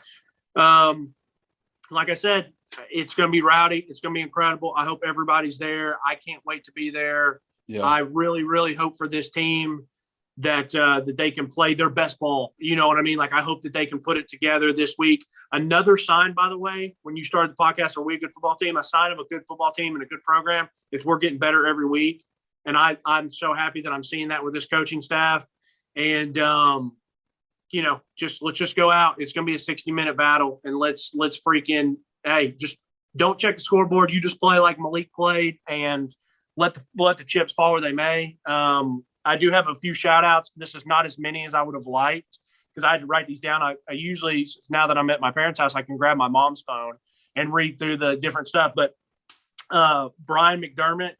Speaker 5: like I said, it's going to be rowdy. It's going to be incredible. I hope everybody's there. I can't wait to be there. Yeah. I really, really hope for this team that they can play their best ball. You know what I mean? Like, I hope that they can put it together this week. Another sign, by the way, when you started the podcast, are we a good football team? A sign of a good football team and a good program is we're getting better every week. And I'm so happy that I'm seeing that with this coaching staff. And, you know, let's just go out. It's going to be a 60-minute battle, and let's freaking, hey, just don't check the scoreboard. You just play like Malik played, and let the chips fall where they may. I do have a few shout outs. This is not as many as I would have liked because I had to write these down. I usually, now that I'm at my parents' house, I can grab my mom's phone and read through the different stuff. But Brian McDermott,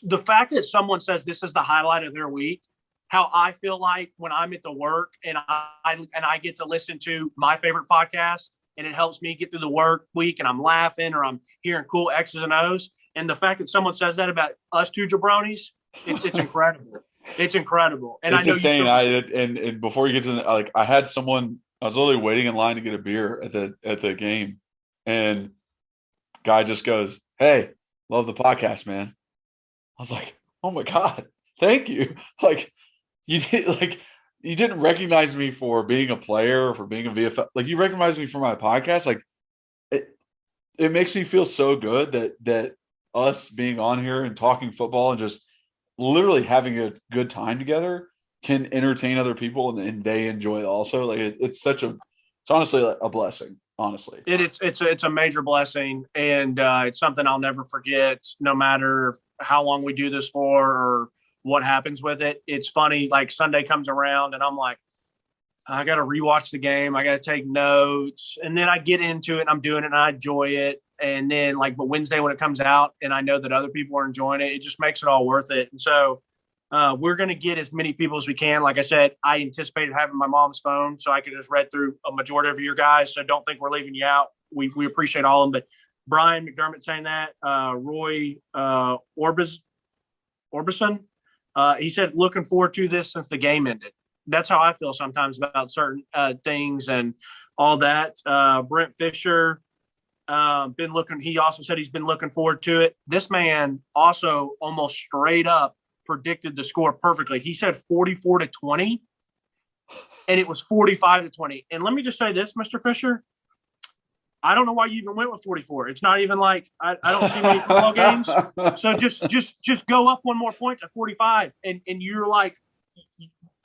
Speaker 5: the fact that someone says this is the highlight of their week, how I feel like when I'm at the work and I get to listen to my favorite podcast, and it helps me get through the work week, and I'm laughing or I'm hearing cool X's and O's. And the fact that someone says that about us two jabronis, it's incredible. It's incredible. And
Speaker 1: It's
Speaker 5: I know
Speaker 1: insane.
Speaker 5: you
Speaker 1: And before you get to like, I had someone. I was literally waiting in line to get a beer at the game, and guy just goes, "Hey, love the podcast, man." I was like, "Oh my god, thank you!" Like you didn't recognize me for being a player or for being a VFL. Like you recognized me for my podcast. Like it makes me feel so good that us being on here and talking football and just literally having a good time together can entertain other people and they enjoy it also. Like it's honestly a blessing, honestly.
Speaker 5: it's a major blessing, and it's something I'll never forget. No matter how long we do this for or what happens with it, it's funny. Like Sunday comes around, and I'm like, I got to rewatch the game. I got to take notes, and then I get into it. And I'm doing it, and I enjoy it. And then, but Wednesday when it comes out, and I know that other people are enjoying it, it just makes it all worth it. And so, we're going to get as many people as we can. Like I said, I anticipated having my mom's phone so I could just read through a majority of your guys. So don't think we're leaving you out. We appreciate all of them. But Brian McDermott saying that, Roy Orbison, he said, looking forward to this since the game ended. That's how I feel sometimes about certain things and all that. Brent Fisher, he also said he's been looking forward to it. This man also almost straight up predicted the score perfectly. He said 44-20, and it was 45-20. And let me just say this, Mr. Fisher, I don't know why you even went with 44. It's not even like I don't see many football games. So just go up one more point to 45, and you're like,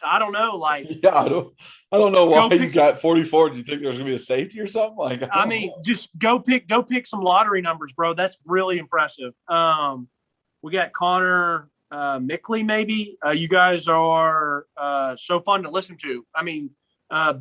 Speaker 5: I don't know, like
Speaker 1: yeah, I don't know why you got 44. Do you think there's gonna be a safety or something? Like
Speaker 5: I mean, just go pick some lottery numbers, bro. That's really impressive. We got Connor Mickley, maybe. You guys are so fun to listen to. I mean,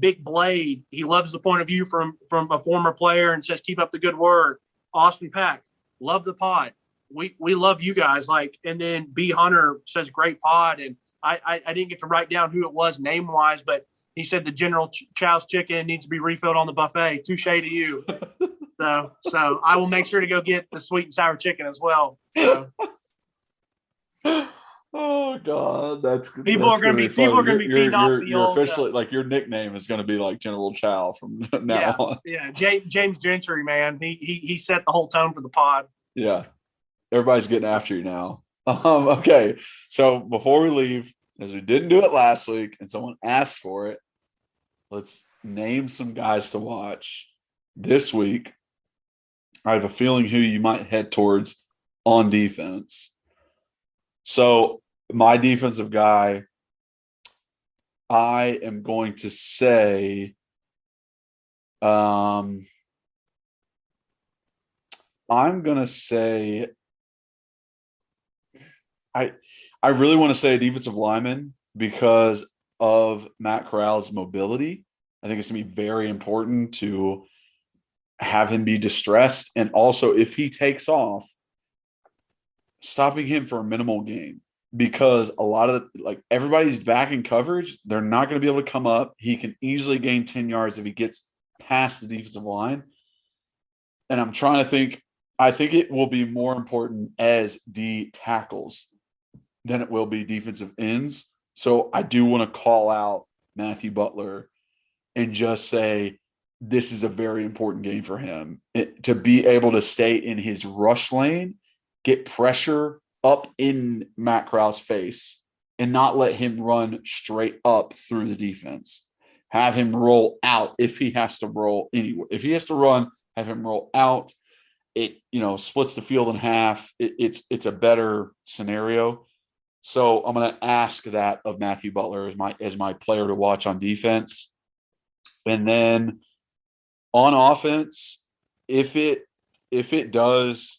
Speaker 5: Big Blade, he loves the point of view from a former player and says, keep up the good work. Austin Pack, love the pod. We love you guys. And then B Hunter says, great pod. And I didn't get to write down who it was name wise, but he said the General Chow's chicken needs to be refilled on the buffet. Touche to you. So I will make sure to go get the sweet and sour chicken as well. So.
Speaker 1: Oh God, that's
Speaker 5: people are going to be feeding off the
Speaker 1: you're
Speaker 5: old.
Speaker 1: Officially, like your nickname is going to be like General Chow from now on.
Speaker 5: Yeah, James Gentry, man, he set the whole tone for the pod.
Speaker 1: Yeah, everybody's getting after you now. Okay, so before we leave, as we didn't do it last week, and someone asked for it, let's name some guys to watch this week. I have a feeling who you might head towards on defense. So my defensive guy, I am going to say, I'm going to say, I really want to say a defensive lineman because of Matt Corral's mobility. I think it's going to be very important to have him be distressed. And also, if he takes off, stopping him for a minimal gain, because a lot of everybody's back in coverage. They're not going to be able to come up. He can easily gain 10 yards if he gets past the defensive line. And I'm trying to think, I think it will be more important as D tackles than it will be defensive ends. So I do want to call out Matthew Butler and just say, this is a very important game for him to be able to stay in his rush lane, get pressure up in Matt Corral's face, and not let him run straight up through the defense. Have him roll out if he has to roll anywhere. If he has to run, have him roll out. It splits the field in half. It's a better scenario. So I'm going to ask that of Matthew Butler as my player to watch on defense. And then on offense, if it does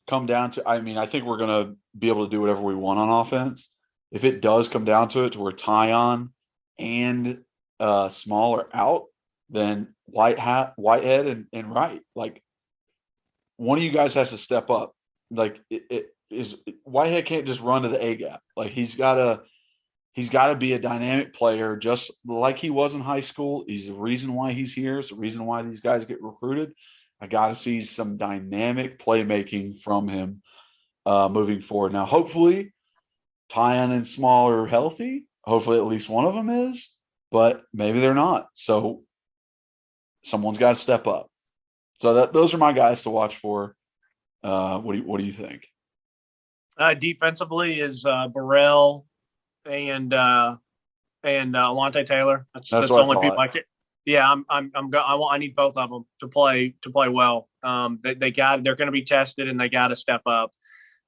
Speaker 1: come down to, I think we're going to be able to do whatever we want on offense. If it does come down to it, to where Tyon and Small are out, then Whitehead and Wright, one of you guys has to step up. Whitehead can't just run to the A gap. He's got to be a dynamic player, just like he was in high school. He's the reason why he's here. It's the reason why these guys get recruited. I got to see some dynamic playmaking from him moving forward. Now, hopefully, Tyon and Small are healthy. Hopefully at least one of them is, but maybe they're not. So someone's got to step up. So those are my guys to watch for. What do you think?
Speaker 5: Defensively is Burrell and Alontae Taylor. That's the only people I can. Yeah, I need both of them to play well. They're going to be tested and they got to step up.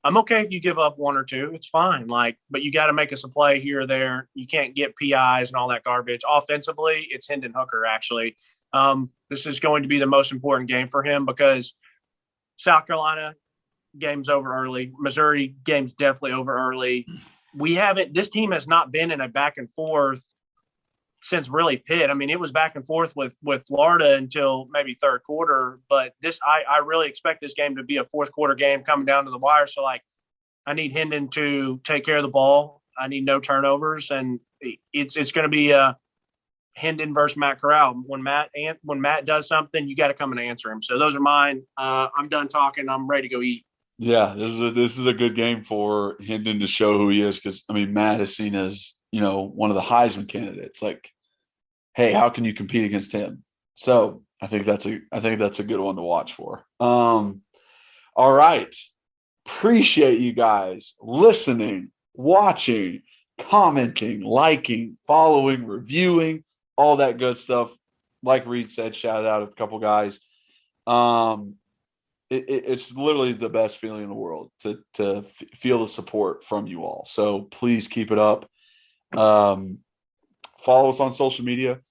Speaker 5: I'm okay if you give up one or two. It's fine. But you got to make us a play here or there. You can't get PIs and all that garbage. Offensively, it's Hendon Hooker, actually. This is going to be the most important game for him because South Carolina game's over early. Missouri game's definitely over early. This team has not been in a back and forth since really Pitt. I mean, it was back and forth with Florida until maybe third quarter, but I really expect this game to be a fourth quarter game coming down to the wire. So I need Hendon to take care of the ball. I need no turnovers, and it's going to be Hendon versus Matt Corral. When Matt does something, you got to come and answer him. So those are mine. I'm done talking. I'm ready to go eat.
Speaker 1: Yeah, this is a good game for Hendon to show who he is because Matt is seen as one of the Heisman candidates. Hey, how can you compete against him? So I think that's a good one to watch for. All right, appreciate you guys listening, watching, commenting, liking, following, reviewing, all that good stuff. Like Reed said, shout out a couple guys. It's literally the best feeling in the world to feel the support from you all. So please keep it up. Follow us on social media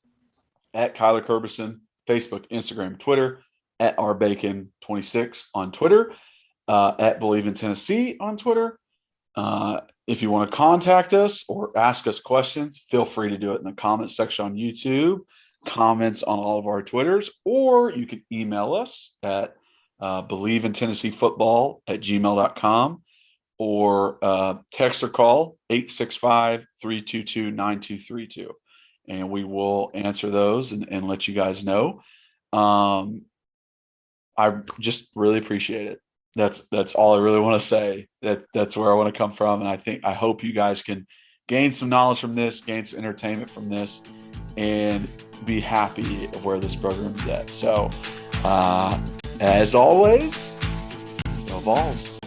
Speaker 1: at Kyler Kerbyson, Facebook, Instagram, Twitter, at rbacon26 on Twitter, at Believe in Tennessee on Twitter. If you want to contact us or ask us questions, feel free to do it in the comments section on YouTube, comments on all of our Twitters, or you can email us at believein-tennesseefootball@gmail.com or text or call 865-322-9232. And we will answer those and let you guys know. I just really appreciate it. That's all I really want to say. That's where I want to come from. And I hope you guys can gain some knowledge from this, gain some entertainment from this, and be happy of where this program is at. So, as always, go Vols.